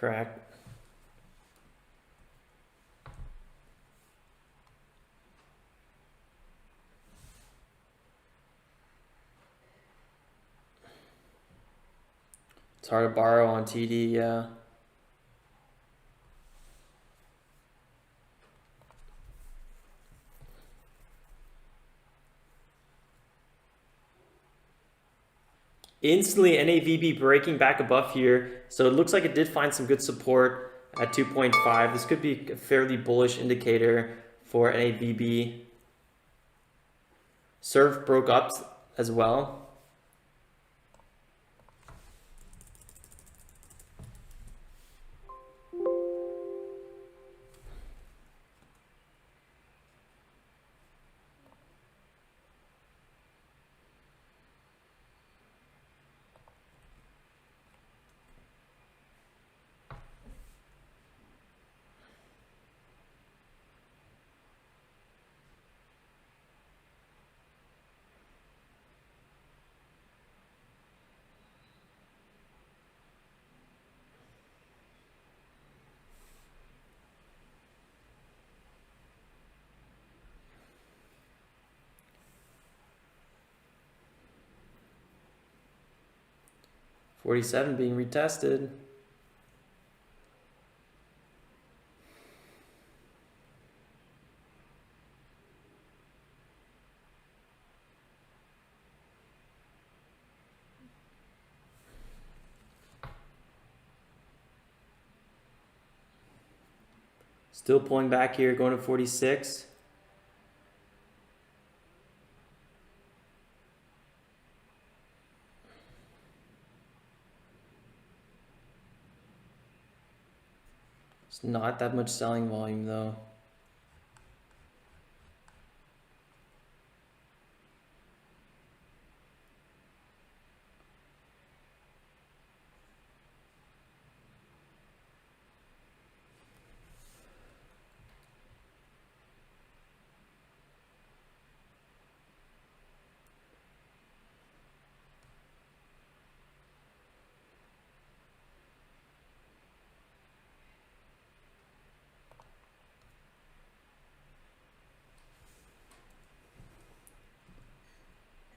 crack. It's hard to borrow on TD, yeah. Instantly NAVB breaking back above here. So it looks like it did find some good support at 2.5. This could be a fairly bullish indicator for NAVB. Serve broke up as well. $47 being retested. Still pulling back here, going to 46. It's not that much selling volume though.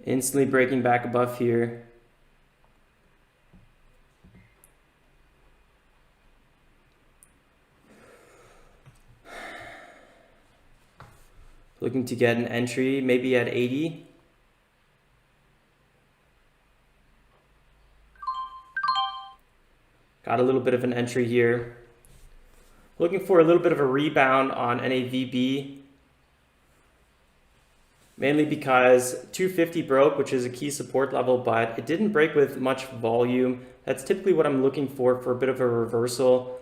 Instantly breaking back above here. Looking to get an entry, maybe at 80. Got a little bit of an entry here. Looking for a little bit of a rebound on NAVB. Mainly because 250 broke, which is a key support level, but it didn't break with much volume. That's typically what I'm looking for a bit of a reversal.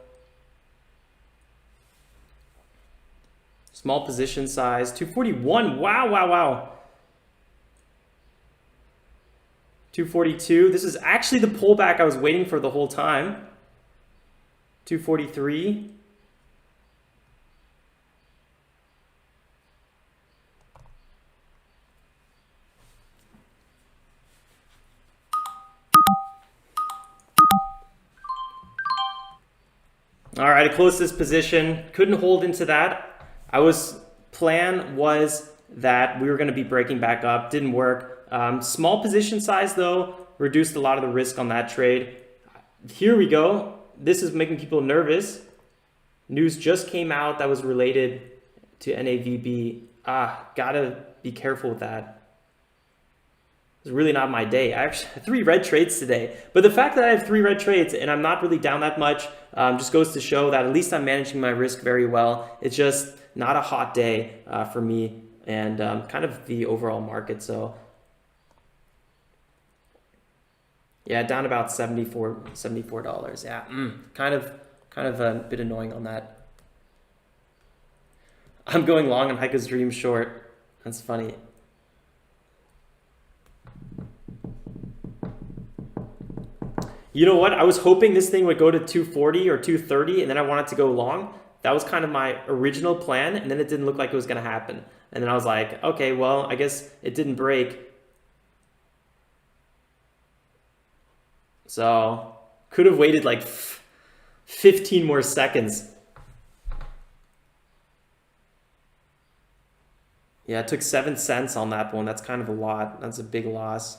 Small position size, 241, wow. 242, this is actually the pullback I was waiting for the whole time. 243. All right, I closed this position, couldn't hold into that. Plan was that we were going to be breaking back up, didn't work. Small position size though, reduced a lot of the risk on that trade. Here we go. This is making people nervous. News just came out that was related to NAVB. Gotta be careful with that. It's really not my day. I actually have 3 red trades today. But the fact that I have 3 red trades and I'm not really down that much just goes to show that at least I'm managing my risk very well. It's just not a hot day for me and kind of the overall market. So yeah, down about $74. Yeah, kind of a bit annoying on that. I'm going long on Heika's Dream short. That's funny. You know what? I was hoping this thing would go to 240 or 230 and then I wanted to go long. That was kind of my original plan, and then it didn't look like it was going to happen. And then I was like, okay, well, I guess it didn't break. So could have waited like 15 more seconds. Yeah, it took 7 cents on that one. That's kind of a lot. That's a big loss.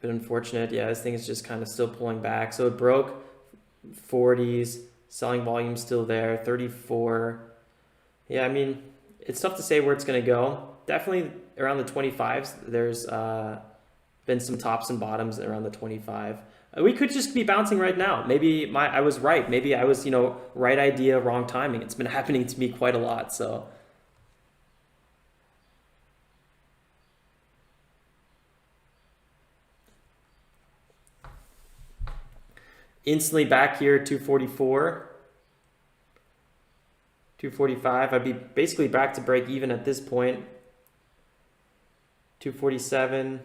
Bit unfortunate. Yeah, this thing is just kind of still pulling back. So it broke 40s, selling volume still there, 34. Yeah, I mean, it's tough to say where it's going to go. Definitely around the 25s. There's been some tops and bottoms around the 25. We could just be bouncing right now. Maybe I was right. Maybe I was, right idea, wrong timing. It's been happening to me quite a lot. So instantly back here, 244, 245. I'd be basically back to break even at this point. 247.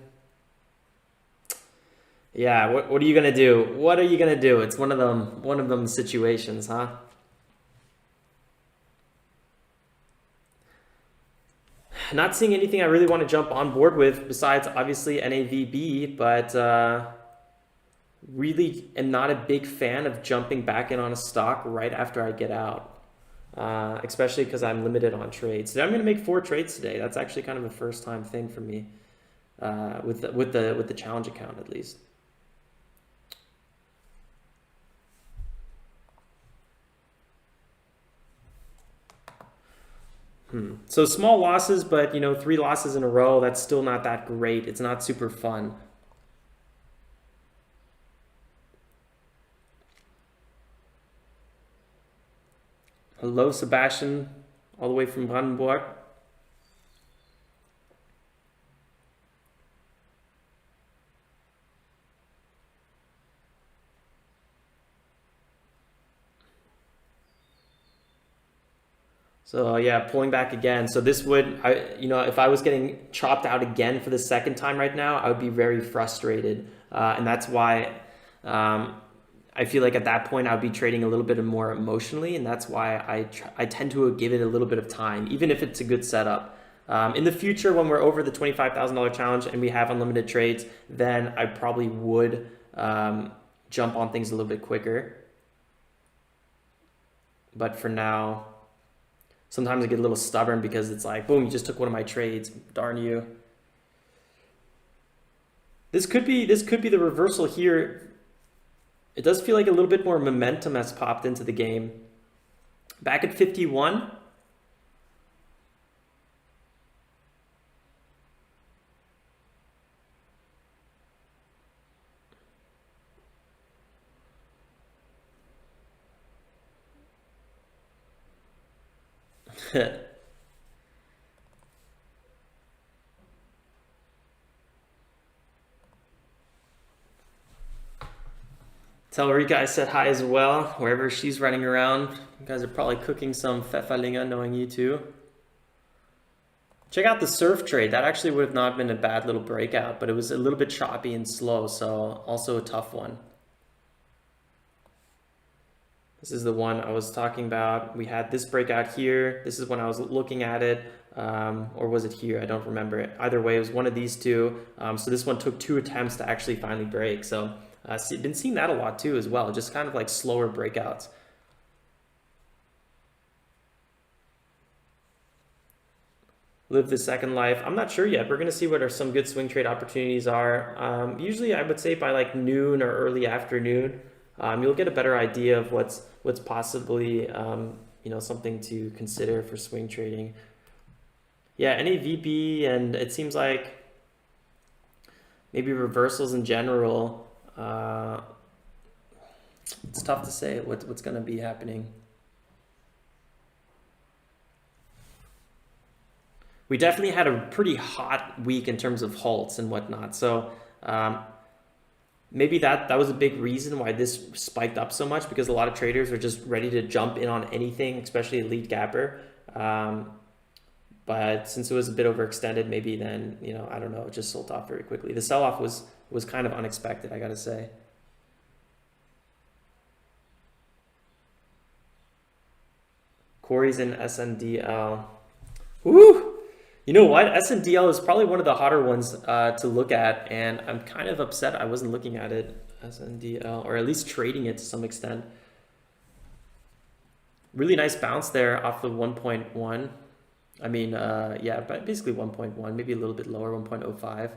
Yeah, what are you gonna do? What are you gonna do? It's one of them situations, huh? Not seeing anything I really want to jump on board with besides obviously NAVB, but really am not a big fan of jumping back in on a stock right after I get out, especially because I'm limited on trades. So I'm going to make 4 trades today. That's actually kind of a first time thing for me with the challenge account at least. So small losses, but 3 losses in a row, that's still not that great. It's not super fun. Hello, Sebastian, all the way from Brandenburg. So yeah, pulling back again. So this would, if I was getting chopped out again for the second time right now, I would be very frustrated. And that's why I feel like at that point I would be trading a little bit more emotionally. And that's why I tend to give it a little bit of time, even if it's a good setup. In the future, when we're over the $25,000 challenge and we have unlimited trades, then I probably would jump on things a little bit quicker. But for now, sometimes I get a little stubborn because it's like, boom, you just took one of my trades. Darn you. This could be the reversal here. It does feel like a little bit more momentum has popped into the game. Back at 51. Tell Rika I said hi as well, wherever she's running around. You guys are probably cooking some Pfefferlinge, knowing you too. Check out the surf trade. That actually would have not been a bad little breakout, but it was a little bit choppy and slow, so also a tough one. This is the one I was talking about. We had this breakout here. This is when I was looking at it, or was it here? I don't remember it. Either way, it was one of these two. So this one took 2 attempts to actually finally break. So been seeing that a lot too as well, just kind of like slower breakouts. Live the second life. I'm not sure yet. We're going to see what some good swing trade opportunities are. Usually I would say by like noon or early afternoon, you'll get a better idea of what's possibly something to consider for swing trading. Yeah, NAVB, and it seems like maybe reversals in general. It's tough to say what's going to be happening. We definitely had a pretty hot week in terms of halts and whatnot. So maybe that was a big reason why this spiked up so much, because a lot of traders are just ready to jump in on anything, especially a lead gapper. But since it was a bit overextended, maybe then, I don't know, it just sold off very quickly. The sell-off was kind of unexpected, I gotta say. Corey's in SNDL. Woo! You know what? SNDL is probably one of the hotter ones to look at, and I'm kind of upset I wasn't looking at it, SNDL, or at least trading it to some extent. Really nice bounce there off of 1.1. I mean, yeah, but basically 1.1, maybe a little bit lower, 1.05.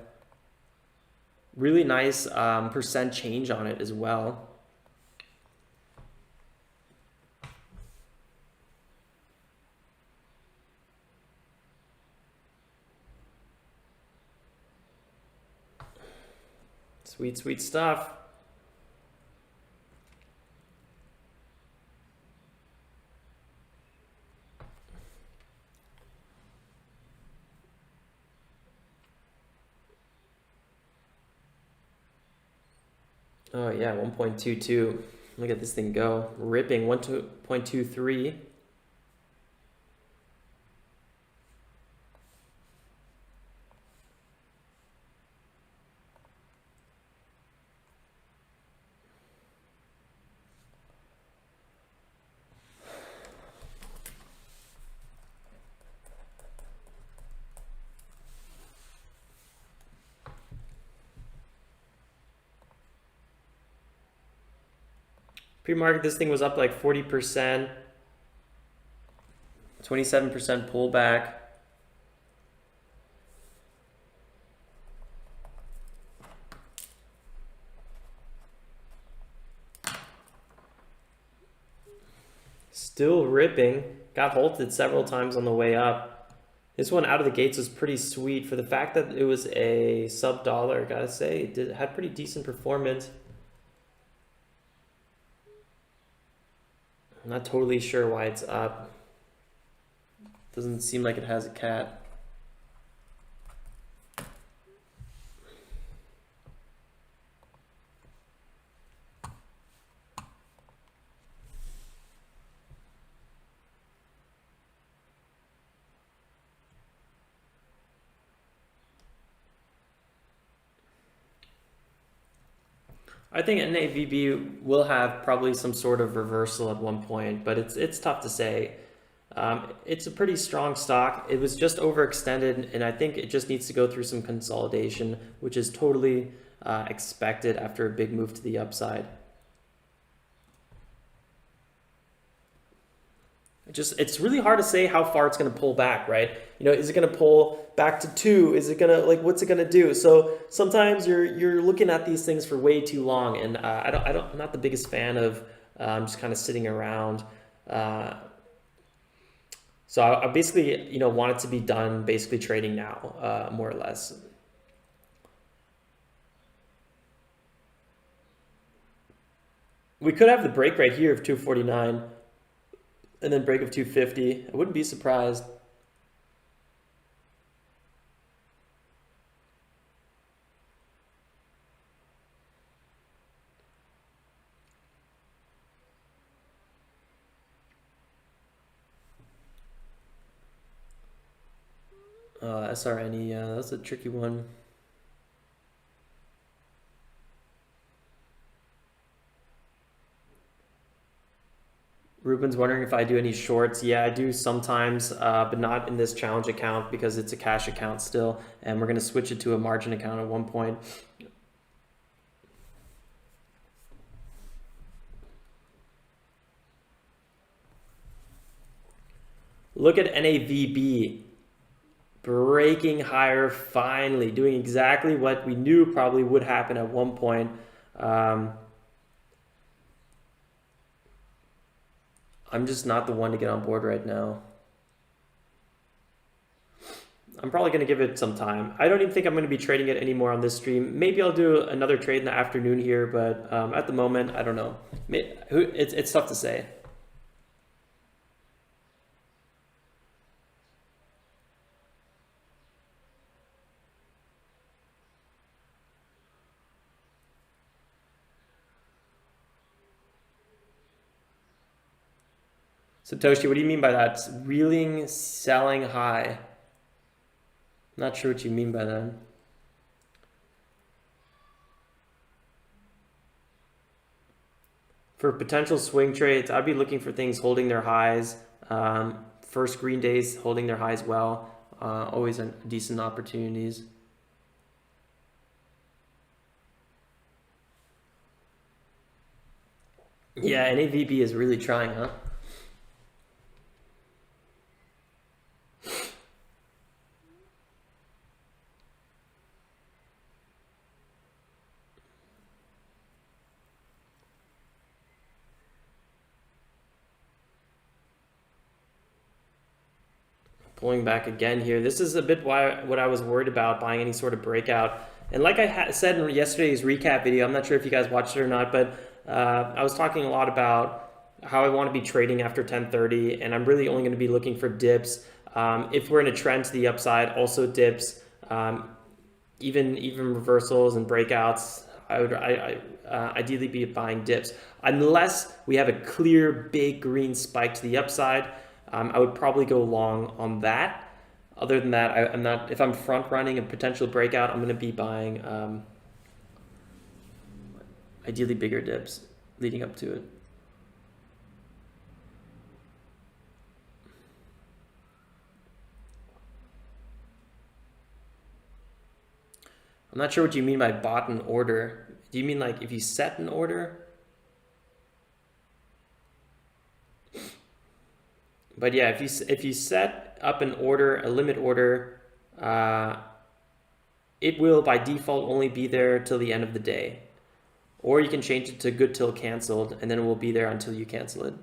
Really nice percent change on it as well. Sweet, sweet stuff. Oh yeah, 1.22. Look at this thing go. Ripping 1.23. Pre-market, this thing was up like 40%, 27% pullback. Still ripping. Got halted several times on the way up. This one out of the gates was pretty sweet for the fact that it was a sub-dollar, gotta say. It had pretty decent performance. I'm not totally sure why it's up. Doesn't seem like it has a cat. I think NAVB will have probably some sort of reversal at one point, but it's tough to say. It's a pretty strong stock. It was just overextended, and I think it just needs to go through some consolidation, which is totally expected after a big move to the upside. It's really hard to say how far it's going to pull back, right? You know, is it going to pull back to 2? Is it going to, like, what's it going to do? So sometimes you're looking at these things for way too long, and I'm not the biggest fan of just kind of sitting around. So I basically, you know, want it to be done basically trading now, more or less. We could have the break right here of 249 and then break of 250. I wouldn't be surprised. SRNE, yeah, that's a tricky one. Ruben's wondering if I do any shorts. Yeah, I do sometimes, but not in this challenge account because it's a cash account still, and we're going to switch it to a margin account at one point. Look at NAVB. Breaking higher finally, doing exactly what we knew probably would happen at one point. I'm just not the one to get on board right now. I'm probably going to give it some time. I don't even think I'm going to be trading it anymore on this stream. Maybe I'll do another trade in the afternoon here, but at the moment, I don't know. It's tough to say. Satoshi, what do you mean by that? Reeling, selling high. Not sure what you mean by that. For potential swing trades, I'd be looking for things holding their highs. First green days holding their highs well. always decent opportunities. Yeah, NAVB is really trying, huh? Pulling back again here. This is a bit what I was worried about buying any sort of breakout. And like I said in yesterday's recap video, I'm not sure if you guys watched it or not, but I was talking a lot about how I want to be trading after 10:30, and I'm really only going to be looking for dips. If we're in a trend to the upside, also dips, even reversals and breakouts. I would ideally be buying dips unless we have a clear big green spike to the upside. I would probably go long on that. Other than that, I'm not. If I'm front running a potential breakout, I'm going to be buying ideally bigger dips leading up to it. I'm not sure what you mean by bought an order. Do you mean like if you set an order? But yeah, if you set up an order, a limit order, it will by default only be there till the end of the day. Or you can change it to good till canceled, and then it will be there until you cancel it.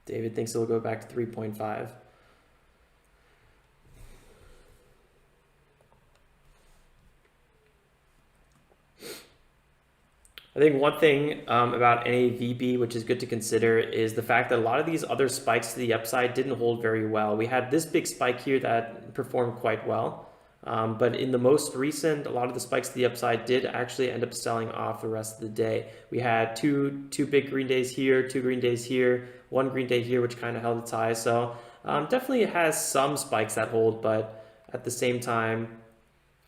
David thinks it'll go back to 3.5. I think one thing about NAVB, which is good to consider, is the fact that a lot of these other spikes to the upside didn't hold very well. We had this big spike here that performed quite well. But in the most recent, a lot of the spikes to the upside did actually end up selling off the rest of the day. We had two big green days here, 2 green days here, 1 green day here, which kind of held its high. So definitely it has some spikes that hold, but at the same time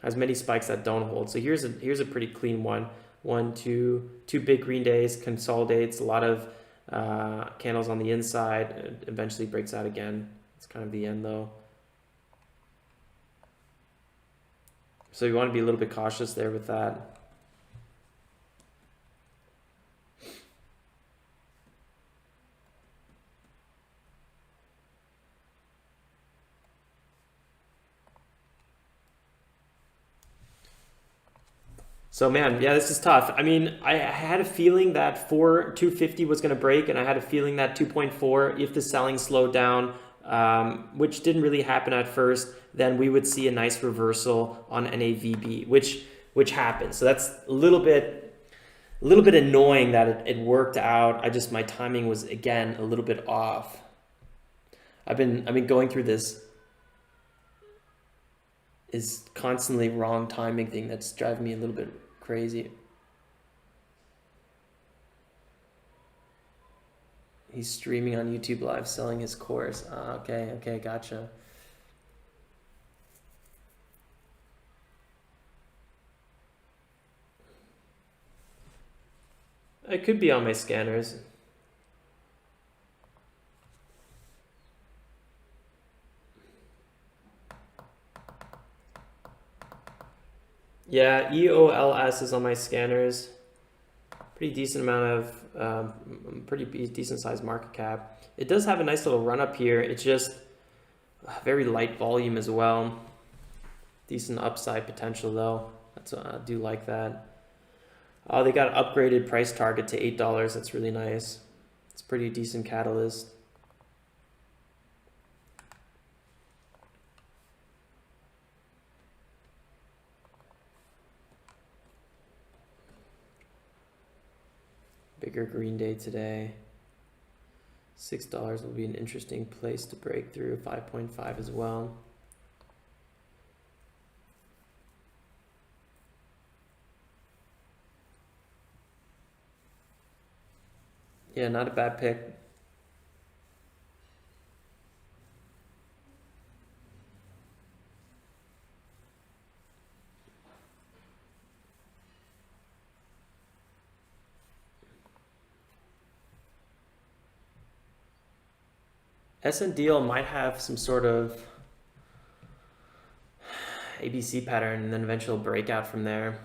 has many spikes that don't hold. So here's a pretty clean one. 1, 2 big green days, consolidates a lot of candles on the inside, it eventually breaks out again. It's kind of the end though. So you want to be a little bit cautious there with that. So man, yeah, this is tough. I mean, I had a feeling that 250 was going to break, and I had a feeling that 2.4, if the selling slowed down, which didn't really happen at first, then we would see a nice reversal on NAVB, which happened. So that's a little bit annoying that it worked out. My timing was again a little bit off. I've been going through this is constantly wrong timing thing that's driving me a little bit crazy. He's streaming on YouTube Live selling his course. Okay, gotcha. It could be on my scanners. Yeah, EOLS is on my scanners. Pretty decent amount of, pretty decent sized market cap. It does have a nice little run up here. It's just very light volume as well. Decent upside potential though. I do like that. Oh, they got an upgraded price target to $8. That's really nice. It's a pretty decent catalyst. Bigger green day today. $6 will be an interesting place to break through. 5.5 as well. Yeah, not a bad pick. SNDL might have some sort of ABC pattern and then eventual breakout from there.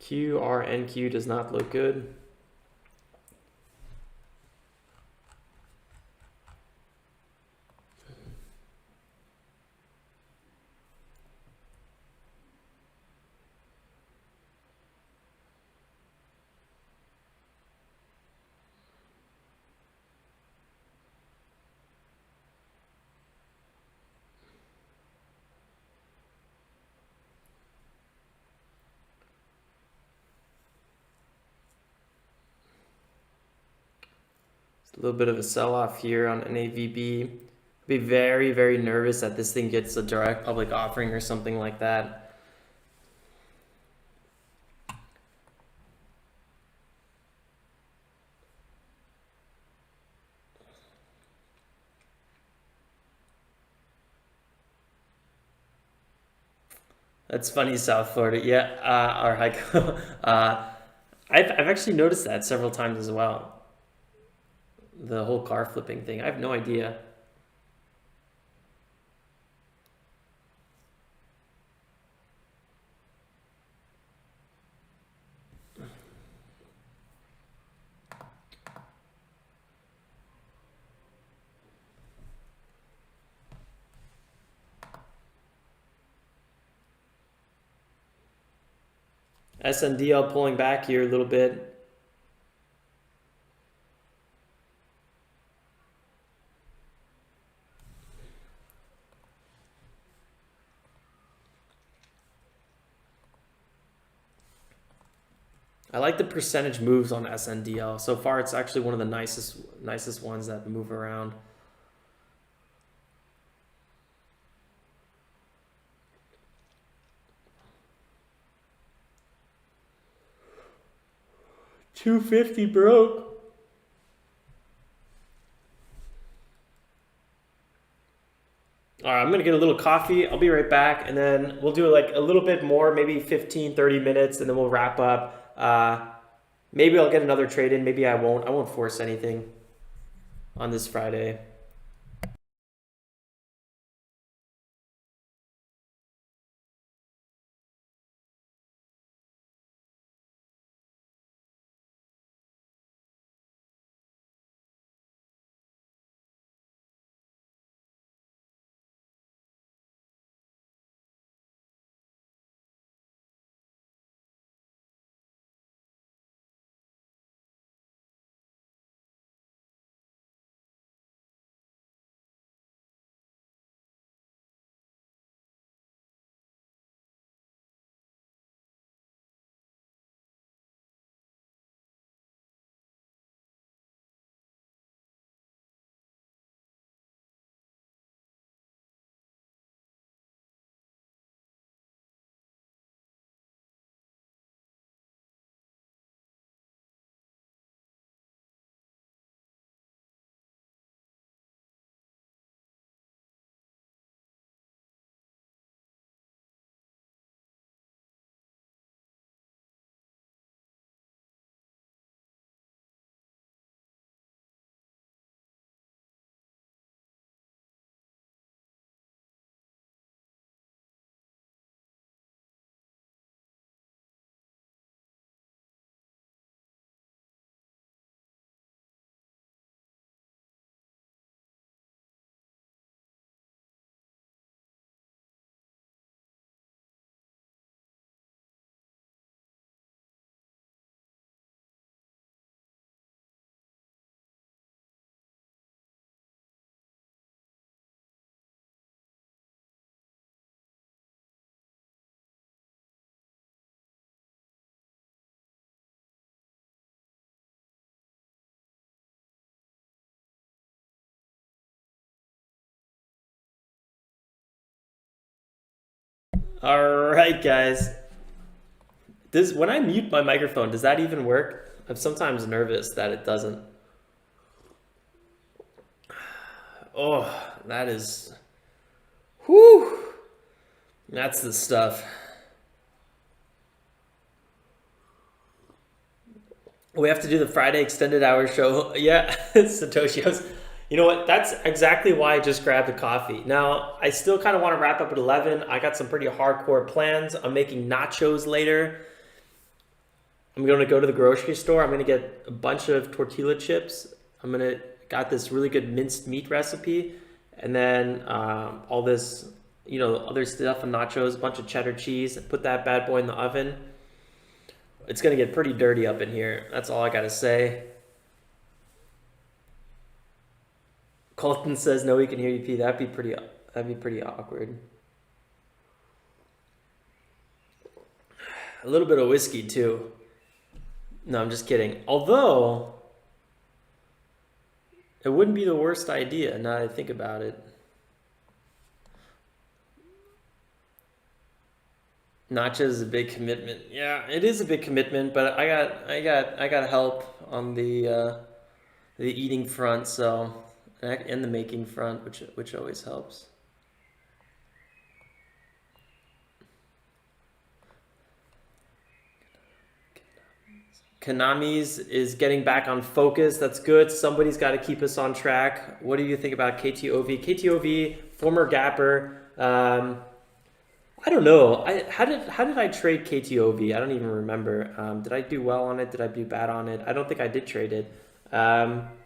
QRNQ does not look good. A little bit of a sell-off here on NAVB. Be very, very nervous that this thing gets a direct public offering or something like that. That's funny, South Florida. Yeah, or Heiko. I've actually noticed that several times as well. The whole car flipping thing. I have no idea. SNDL pulling back here a little bit. I like the percentage moves on SNDL. So far, it's actually one of the nicest ones that move around. $250 broke. All right, I'm gonna get a little coffee. I'll be right back, and then we'll do like a little bit more, maybe 15, 30 minutes, and then we'll wrap up. Maybe I'll get another trade in, maybe I won't. I won't force anything on this Friday. All right, guys. When I mute my microphone, does that even work? I'm sometimes nervous that it doesn't. Oh, that is, whew, that's the stuff. We have to do the Friday extended hour show. Yeah, Satoshi. You know what? That's exactly why I just grabbed a coffee. Now, I still kind of want to wrap up at 11. I got some pretty hardcore plans. I'm making nachos later. I'm going to go to the grocery store. I'm going to get a bunch of tortilla chips. Got this really good minced meat recipe. And then all this, other stuff and nachos, a bunch of cheddar cheese. Put that bad boy in the oven. It's going to get pretty dirty up in here. That's all I got to say. Colton says, no, we can hear you pee. That'd be pretty awkward. A little bit of whiskey too. No, I'm just kidding. Although, it wouldn't be the worst idea now that I think about it. Nachos is a big commitment. Yeah, it is a big commitment, but I got help on the eating front, so, and the making front, which always helps. Konami's is getting back on focus. That's good. Somebody's got to keep us on track. What do you think about KTOV? KTOV, former gapper. I don't know. How did I trade KTOV? I don't even remember. Did I do well on it? Did I do bad on it? I don't think I did trade it.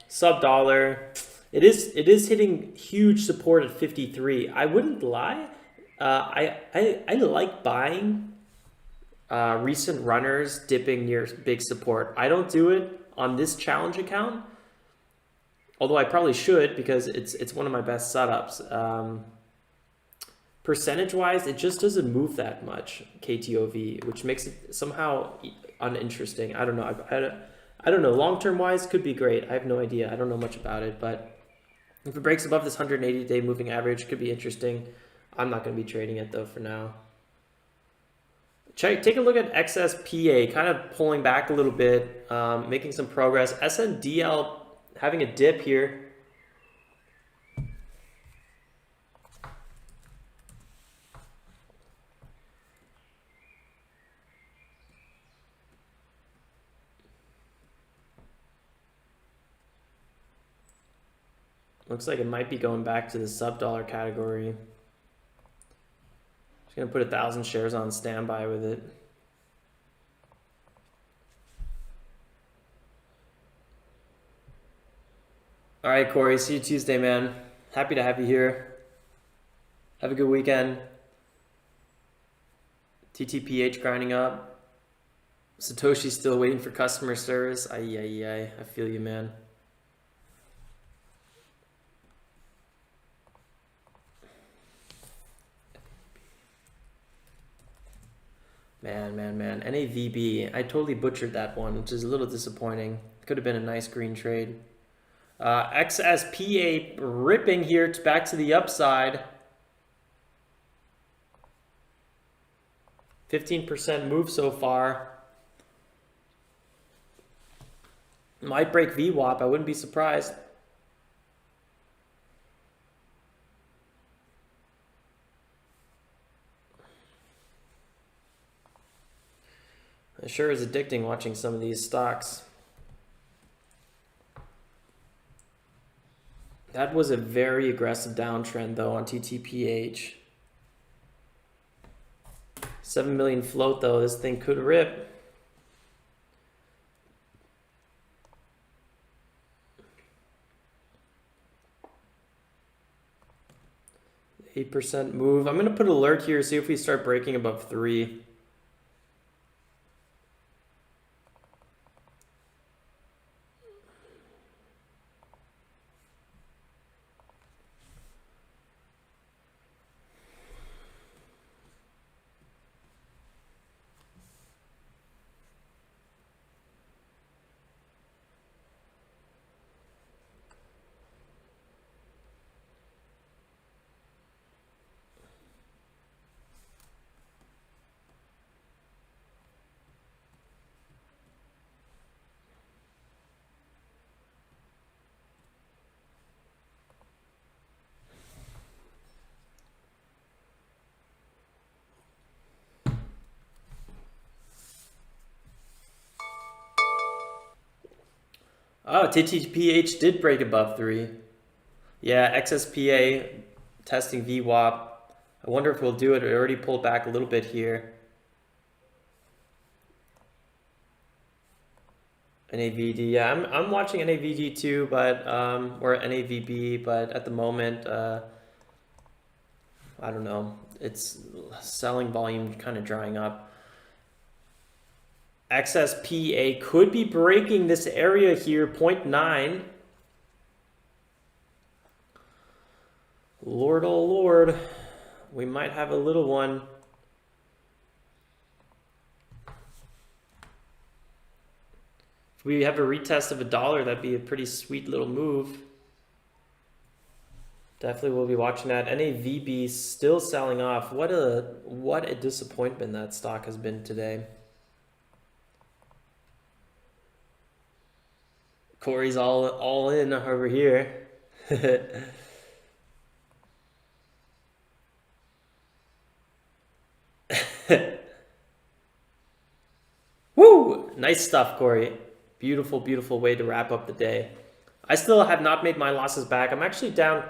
Sub dollar. It is hitting huge support at 53. I wouldn't lie. I like buying recent runners dipping near big support. I don't do it on this challenge account, although I probably should because it's one of my best setups. Percentage wise, it just doesn't move that much, KTOV, which makes it somehow uninteresting. I don't know. I don't know. Long term wise, could be great. I have no idea. I don't know much about it, but if it breaks above this 180-day moving average, could be interesting. I'm not going to be trading it though for now. Take a look at XSPA, kind of pulling back a little bit, making some progress. SNDL having a dip here. Looks like it might be going back to the sub-dollar category. Just gonna put 1,000 shares on standby with it. All right, Corey, see you Tuesday, man. Happy to have you here. Have a good weekend. TTPH grinding up. Satoshi's still waiting for customer service. I feel you, man. Man. NAVB. I totally butchered that one, which is a little disappointing. Could have been a nice green trade. XSPA ripping here back to the upside. 15% move so far. Might break VWAP. I wouldn't be surprised. It sure is addicting watching some of these stocks. That was a very aggressive downtrend though on TTPH. 7 million float though, this thing could rip. %8 move. I'm gonna put alert here, see if we start breaking above 3. Oh, TTPH did break above 3. Yeah, XSPA testing VWAP. I wonder if we'll do it. It already pulled back a little bit here. NAVD, yeah, I'm watching NAVD too, but or NAVB, but at the moment, I don't know. It's selling volume kind of drying up. XSPA could be breaking this area here, 0.9. Lord, oh Lord, we might have a little one. If we have a retest of $1, that'd be a pretty sweet little move. Definitely will be watching that. NAVB still selling off. What a disappointment that stock has been today. Corey's all in over here. Woo! Nice stuff, Corey. Beautiful, beautiful way to wrap up the day. I still have not made my losses back. I'm actually down.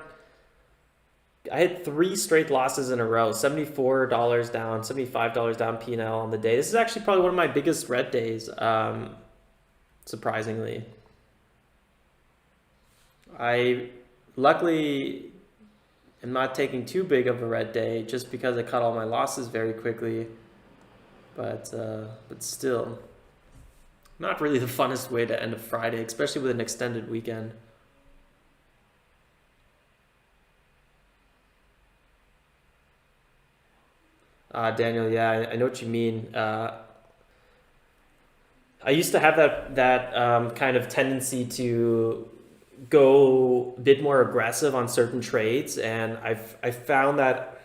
I had 3 straight losses in a row. $74 down, $75 down P&L on the day. This is actually probably one of my biggest red days, surprisingly. I luckily am not taking too big of a red day just because I cut all my losses very quickly. But still, not really the funnest way to end a Friday, especially with an extended weekend. Daniel, yeah, I know what you mean. I used to have that kind of tendency to go a bit more aggressive on certain trades, and I found that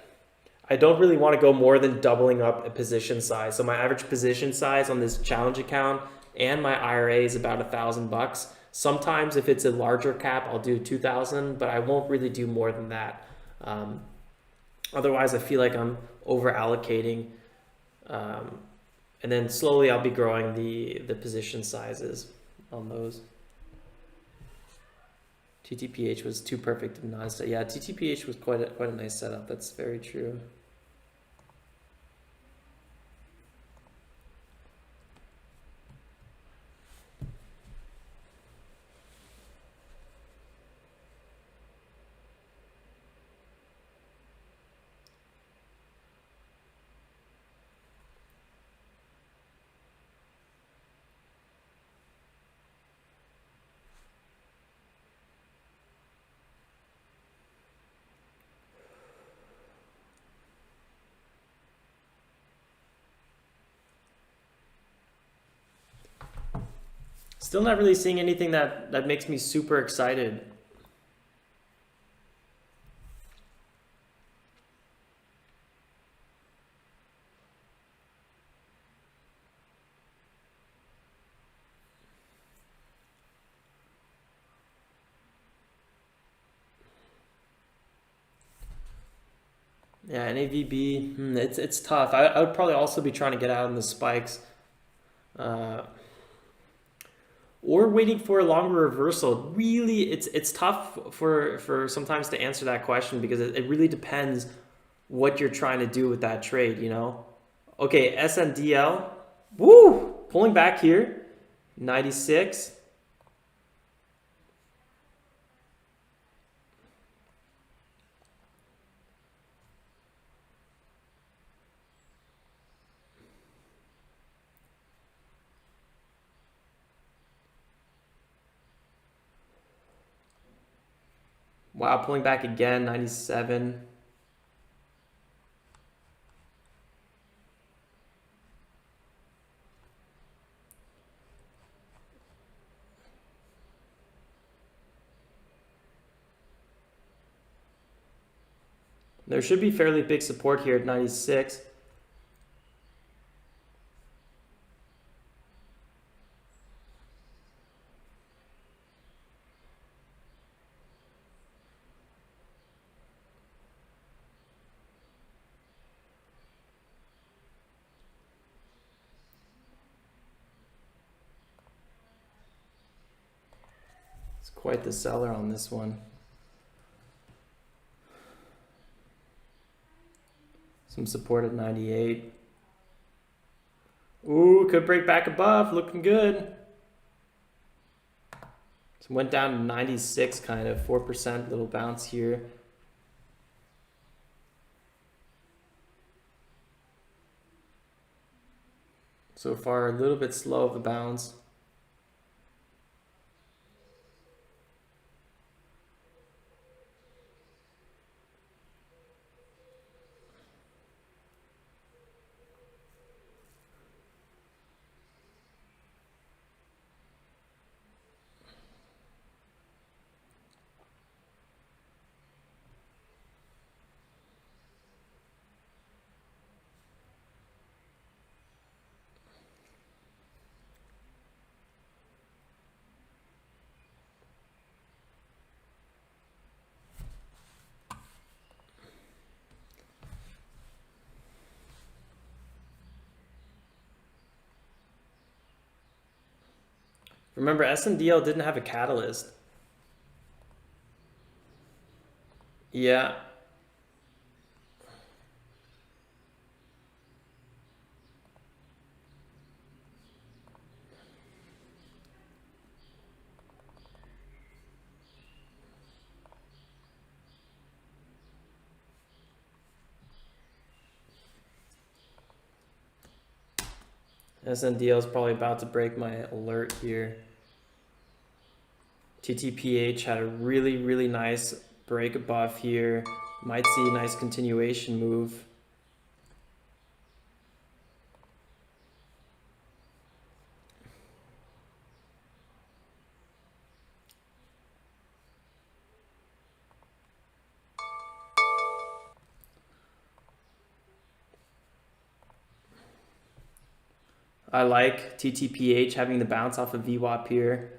I don't really want to go more than doubling up a position size. So my average position size on this challenge account and my IRA is about $1,000. Sometimes if it's a larger cap, I'll do 2,000, but I won't really do more than that. Otherwise, I feel like I'm over allocating, and then slowly I'll be growing the position sizes on those. TTPH was too perfect to not say. Yeah, TTPH was quite a nice setup. That's very true. Still not really seeing anything that makes me super excited. Yeah, NAVB, it's tough. I would probably also be trying to get out in the spikes. Or waiting for a longer reversal. Really, it's tough for sometimes to answer that question because it really depends what you're trying to do with that trade, you know? Okay, SNDL, woo, pulling back here, 96. Wow, pulling back again, 97. There should be fairly big support here at 96. quite the seller on this one. Some support at 98. Ooh, could break back above, looking good. So went down to 96 kind of, 4% little bounce here. So far, a little bit slow of a bounce. Remember, SNDL didn't have a catalyst. Yeah. SNDL is probably about to break my alert here. TTPH had a really, really nice break above here. Might see a nice continuation move. I like TTPH having the bounce off of VWAP here.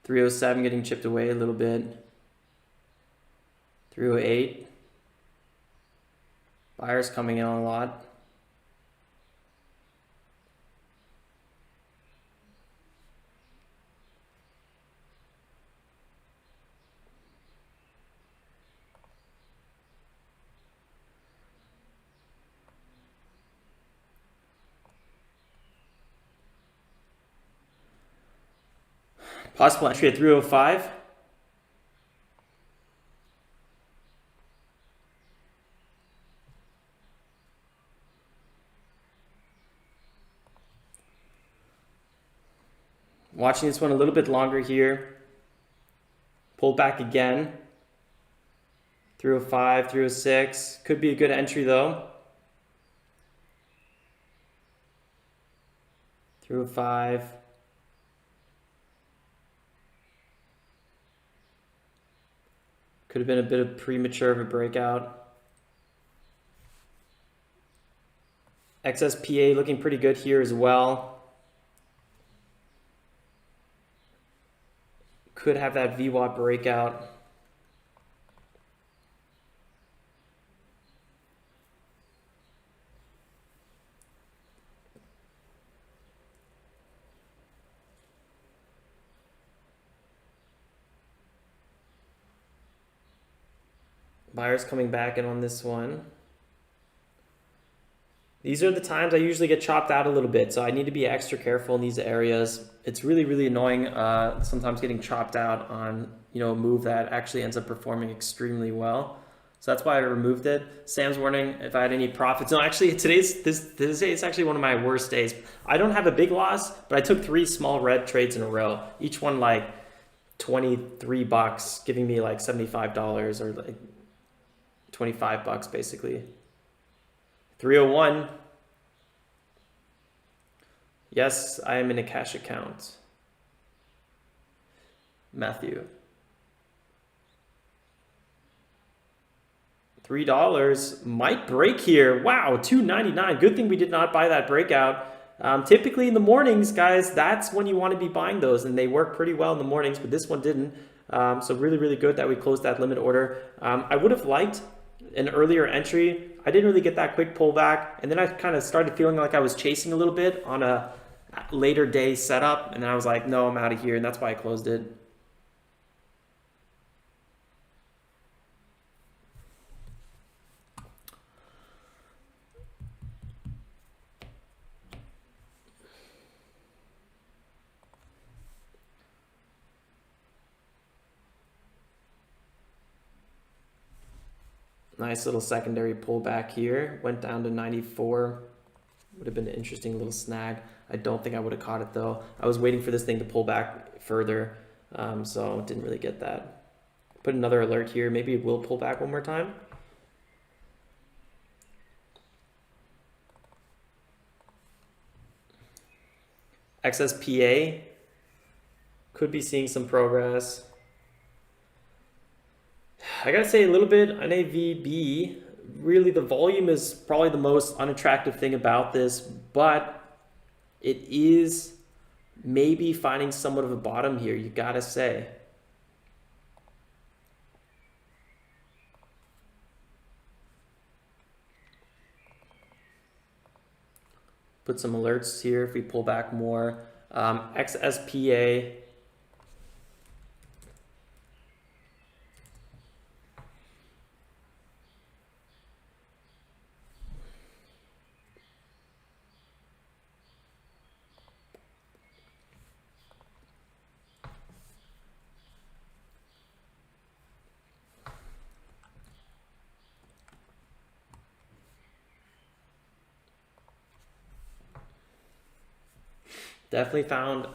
307 getting chipped away a little bit. 308. Buyers coming in on a lot. Possible entry at 305. Watching this one a little bit longer here. Pulled back again. 305, 306. Could be a good entry though. 305. Could have been a bit of premature of a breakout. XSPA looking pretty good here as well. Could have that VWAP breakout. Buyers coming back in on this one. These are the times I usually get chopped out a little bit, so I need to be extra careful in these areas. It's really, really annoying sometimes getting chopped out on a move that actually ends up performing extremely well. So that's why I removed it. Sam's warning if I had any profits. No, actually this day is actually one of my worst days. I don't have a big loss, but I took 3 small red trades in a row. Each one like $23, giving me like $75 or like $25 basically. 301. Yes, I am in a cash account. Matthew. $3 might break here. Wow, $2.99. Good thing we did not buy that breakout. Typically in the mornings, guys, that's when you want to be buying those, and they work pretty well in the mornings, but this one didn't. So really, really good that we closed that limit order. I would have liked an earlier entry. I didn't really get that quick pullback, and then I kind of started feeling like I was chasing a little bit on a later day setup, and then I was like, no, I'm out of here, and that's why I closed it. Nice little secondary pullback here. Went down to 94. Would have been an interesting little snag. I don't think I would have caught it though. I was waiting for this thing to pull back further, so didn't really get that. Put another alert here. Maybe it will pull back one more time. XSPA could be seeing some progress. I gotta say a little bit NAVB. Really, the volume is probably the most unattractive thing about this, but it is maybe finding somewhat of a bottom here, you gotta say. Put some alerts here if we pull back more. XSPA. Definitely found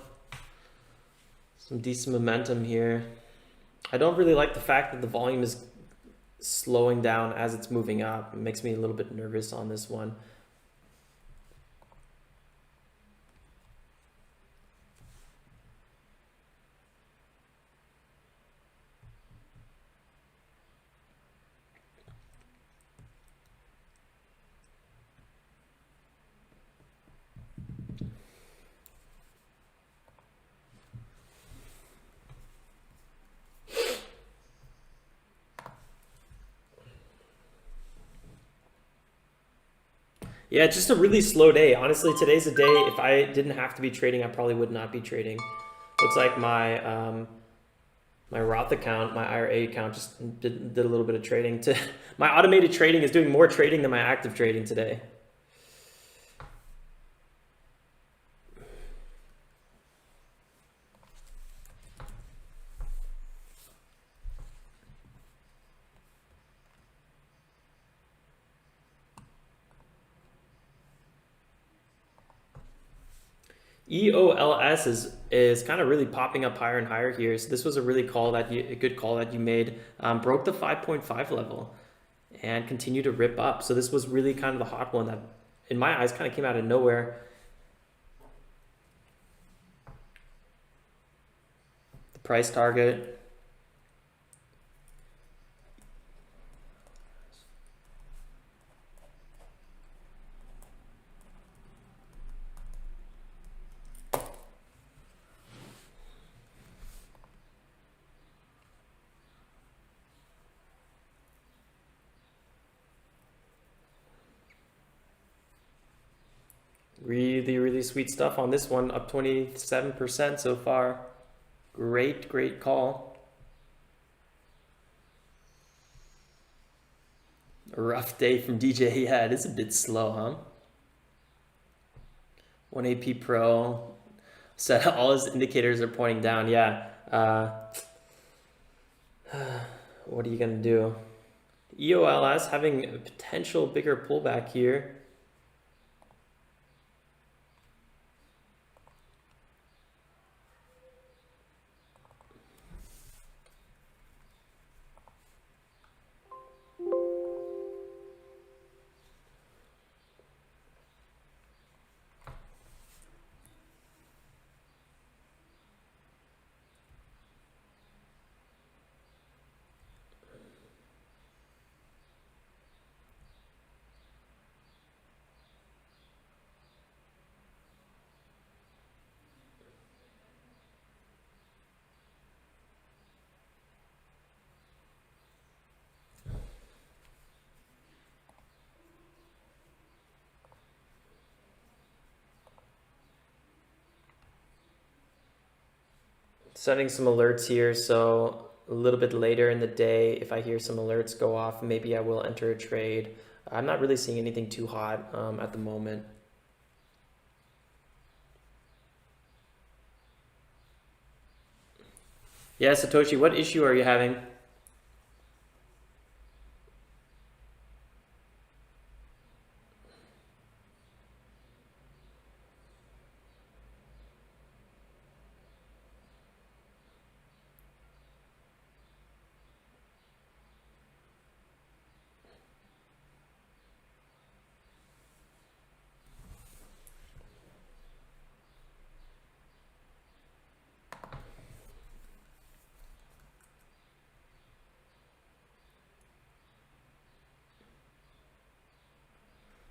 some decent momentum here. I don't really like the fact that the volume is slowing down as it's moving up. It makes me a little bit nervous on this one. Yeah, it's just a really slow day. Honestly, today's a day, if I didn't have to be trading, I probably would not be trading. Looks like my my Roth account, my IRA account just did a little bit of trading. My automated trading is doing more trading than my active trading today. EOLS is kind of really popping up higher and higher here. So this was a good call that you made. Broke the 5.5 level and continued to rip up. So this was really kind of the hot one that, in my eyes, kind of came out of nowhere. The price target. Really, really sweet stuff on this one, up 27% so far. Great, great call. A rough day from DJ. Yeah, it is a bit slow, huh? 1AP Pro. So all his indicators are pointing down. Yeah. What are you going to do? EOLS having a potential bigger pullback here. Setting some alerts here, so a little bit later in the day, if I hear some alerts go off, maybe I will enter a trade. I'm not really seeing anything too hot at the moment. Yeah, Satoshi, what issue are you having?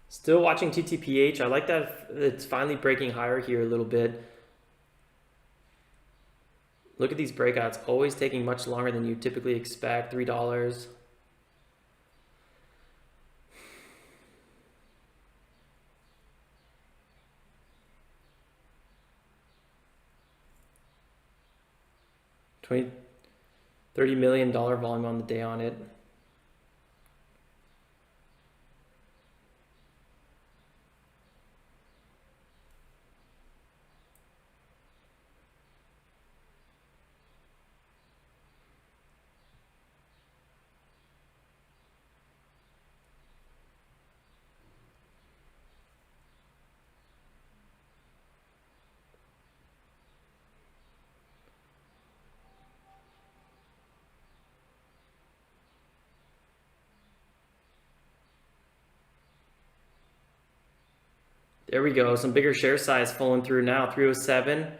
Still watching TTPH. I like that it's finally breaking higher here a little bit. Look at these breakouts, always taking much longer than you typically expect. $3. $30 million volume on the day on it. There we go. Some bigger share size falling through now. 307.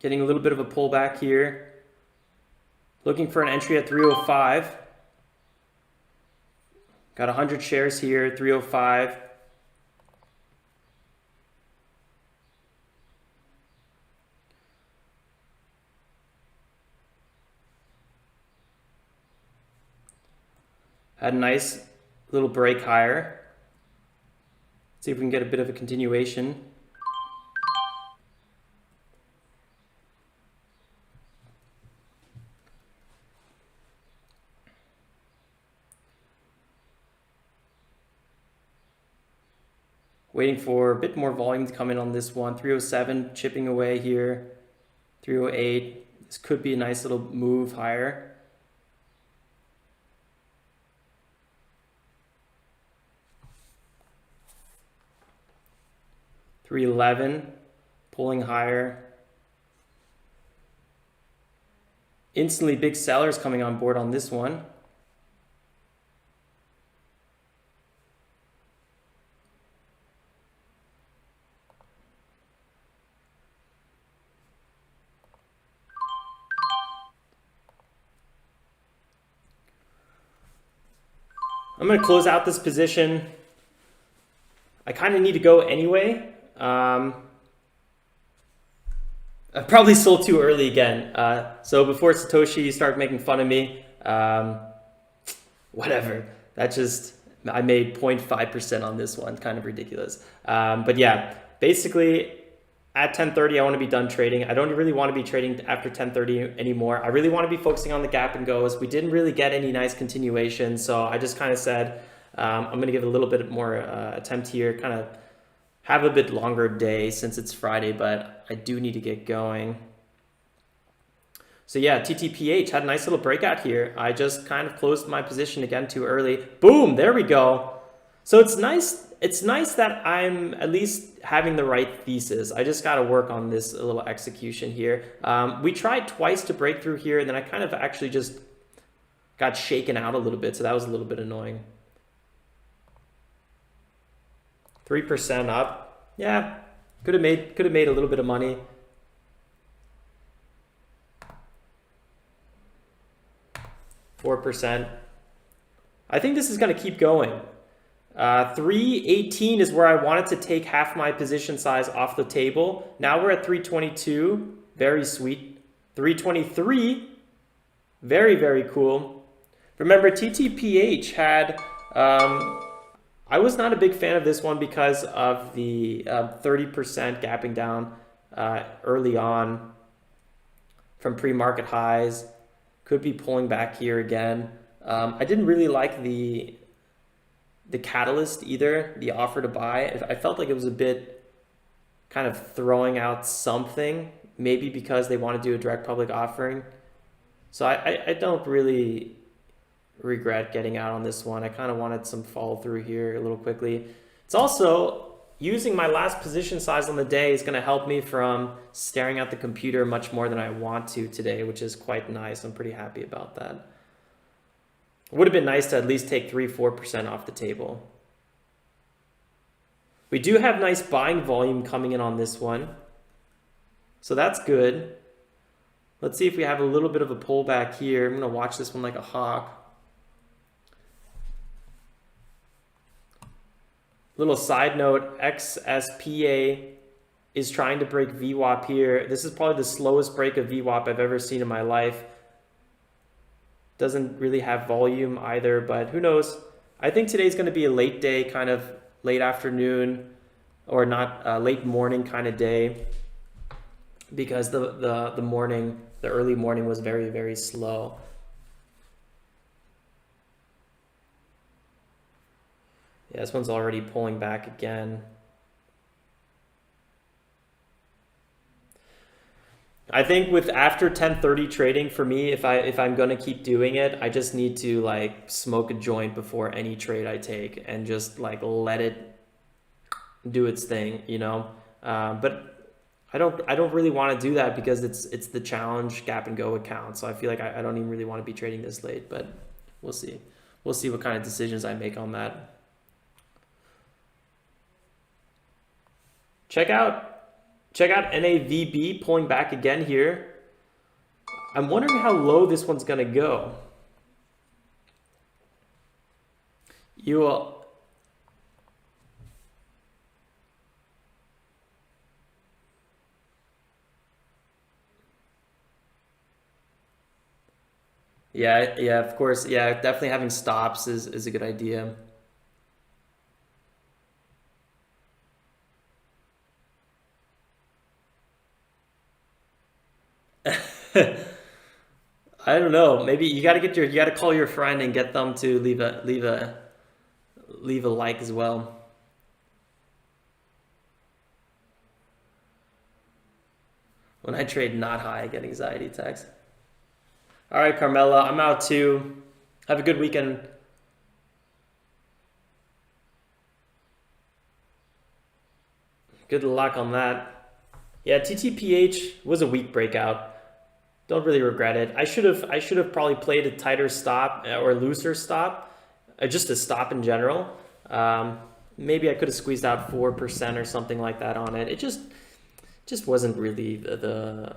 Getting a little bit of a pullback here. Looking for an entry at 305. Got 100 shares here, 305. Had a nice little break higher. See if we can get a bit of a continuation. Waiting for a bit more volume to come in on this one. 307 chipping away here. 308. This could be a nice little move higher. $311 pulling higher. Instantly big sellers coming on board on this one. I'm going to close out this position. I kind of need to go anyway. I probably sold too early again. So before Satoshi started making fun of me, whatever. I made 0.5% on this one. Kind of ridiculous. But yeah, basically at 10:30, I want to be done trading. I don't really want to be trading after 10:30 anymore. I really want to be focusing on the gap and goes. We didn't really get any nice continuation. So I just kind of said, I'm going to give it a little bit more attempt here, kind of have a bit longer day since it's Friday, but I do need to get going. So yeah, TTPH had a nice little breakout here. I just kind of closed my position again too early. Boom, there we go. So it's nice. It's nice that I'm at least having the right thesis. I just got to work on this little execution here. We tried twice to break through here, and then I kind of actually just got shaken out a little bit. So that was a little bit annoying. 3% up. Yeah, could have made a little bit of money. $4%. I think this is going to keep going. 318 is where I wanted to take half my position size off the table. Now we're at 322. Very sweet. 323. Very, very cool. Remember, TTPH had... I was not a big fan of this one because of the 30% gapping down early on from pre-market highs. Could be pulling back here again. I didn't really like the catalyst either, the offer to buy. I felt like it was a bit kind of throwing out something, maybe because they want to do a direct public offering. So I don't really regret getting out on this one. I kind of wanted some follow through here a little quickly. It's also using my last position size on the day is going to help me from staring at the computer much more than I want to today, which is quite nice. I'm pretty happy about that. It would have been nice to at least take 3-4% off the table. We do have nice buying volume coming in on this one, so that's good. Let's see if we have a little bit of a pullback here. I'm going to watch this one like a hawk. Little side note, XSPA is trying to break VWAP here. This is probably the slowest break of VWAP I've ever seen in my life. Doesn't really have volume either, but who knows? I think today's going to be a late day, kind of late afternoon, or not late morning kind of day, because the early morning was very, very slow. Yeah, this one's already pulling back again. I think with after 10:30 trading, for me, if I'm gonna keep doing it, I just need to like smoke a joint before any trade I take and just like let it do its thing, you know. But I don't really want to do that because it's the challenge gap and go account. So I feel like I don't even really want to be trading this late. But we'll see. We'll see what kind of decisions I make on that. Check out NAVB pulling back again here. I'm wondering how low this one's gonna go. You will. Yeah, of course. Yeah, definitely having stops is a good idea. I don't know. Maybe you got to call your friend and get them to leave a like as well. When I trade not high, I get anxiety attacks. All right, Carmela, I'm out too. Have a good weekend. Good luck on that. Yeah, TTPH was a weak breakout. Don't really regret it. I should have probably played a tighter stop or looser stop, just a stop in general. Maybe I could have squeezed out 4% or something like that on it. It just wasn't really the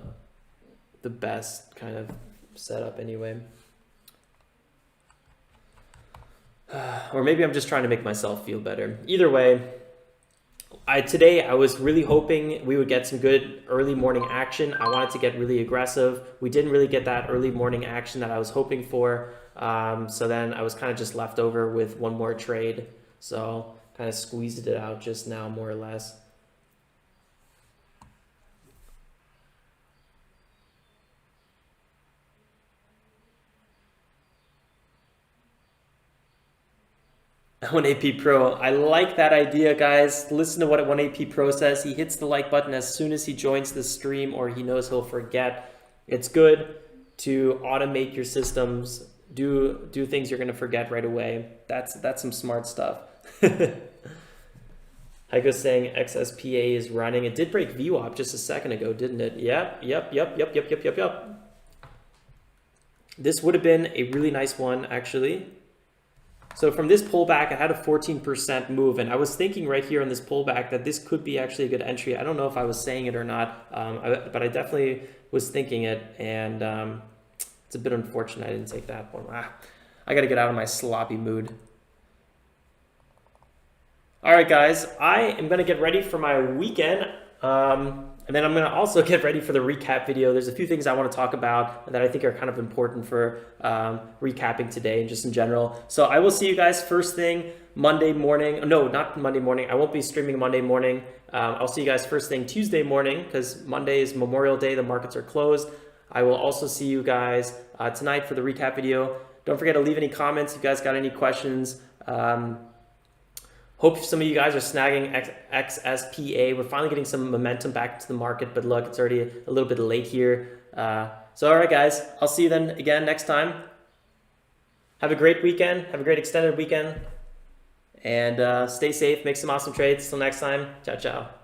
best kind of setup anyway. Or maybe I'm just trying to make myself feel better. Either way, today I was really hoping we would get some good early morning action. I wanted to get really aggressive. We didn't really get that early morning action that I was hoping for. So then I was kind of just left over with one more trade. So kind of squeezed it out just now, more or less. OneAP Pro. I like that idea, guys. Listen to what 1AP Pro says. He hits the like button as soon as he joins the stream or he knows he'll forget. It's good to automate your systems, do things you're going to forget right away. That's some smart stuff. Heiko's saying XSPA is running. It did break VWAP just a second ago, didn't it? Yep. This would have been a really nice one, actually. So from this pullback, I had a 14% move, and I was thinking right here on this pullback that this could be actually a good entry. I don't know if I was saying it or not, but I definitely was thinking it, and it's a bit unfortunate I didn't take that one. I got to get out of my sloppy mood. All right, guys, I am going to get ready for my weekend. And then I'm going to also get ready for the recap video. There's a few things I want to talk about that I think are kind of important for recapping today and just in general. So I will see you guys first thing Monday morning. No, not Monday morning. I won't be streaming Monday morning. I'll see you guys first thing Tuesday morning because Monday is Memorial Day. The markets are closed. I will also see you guys tonight for the recap video. Don't forget to leave any comments if you guys got any questions. Hope some of you guys are snagging XSPA. We're finally getting some momentum back into the market, but look, it's already a little bit late here. So all right, guys, I'll see you then again next time. Have a great weekend. Have a great extended weekend. And stay safe. Make some awesome trades. Till next time. Ciao, ciao.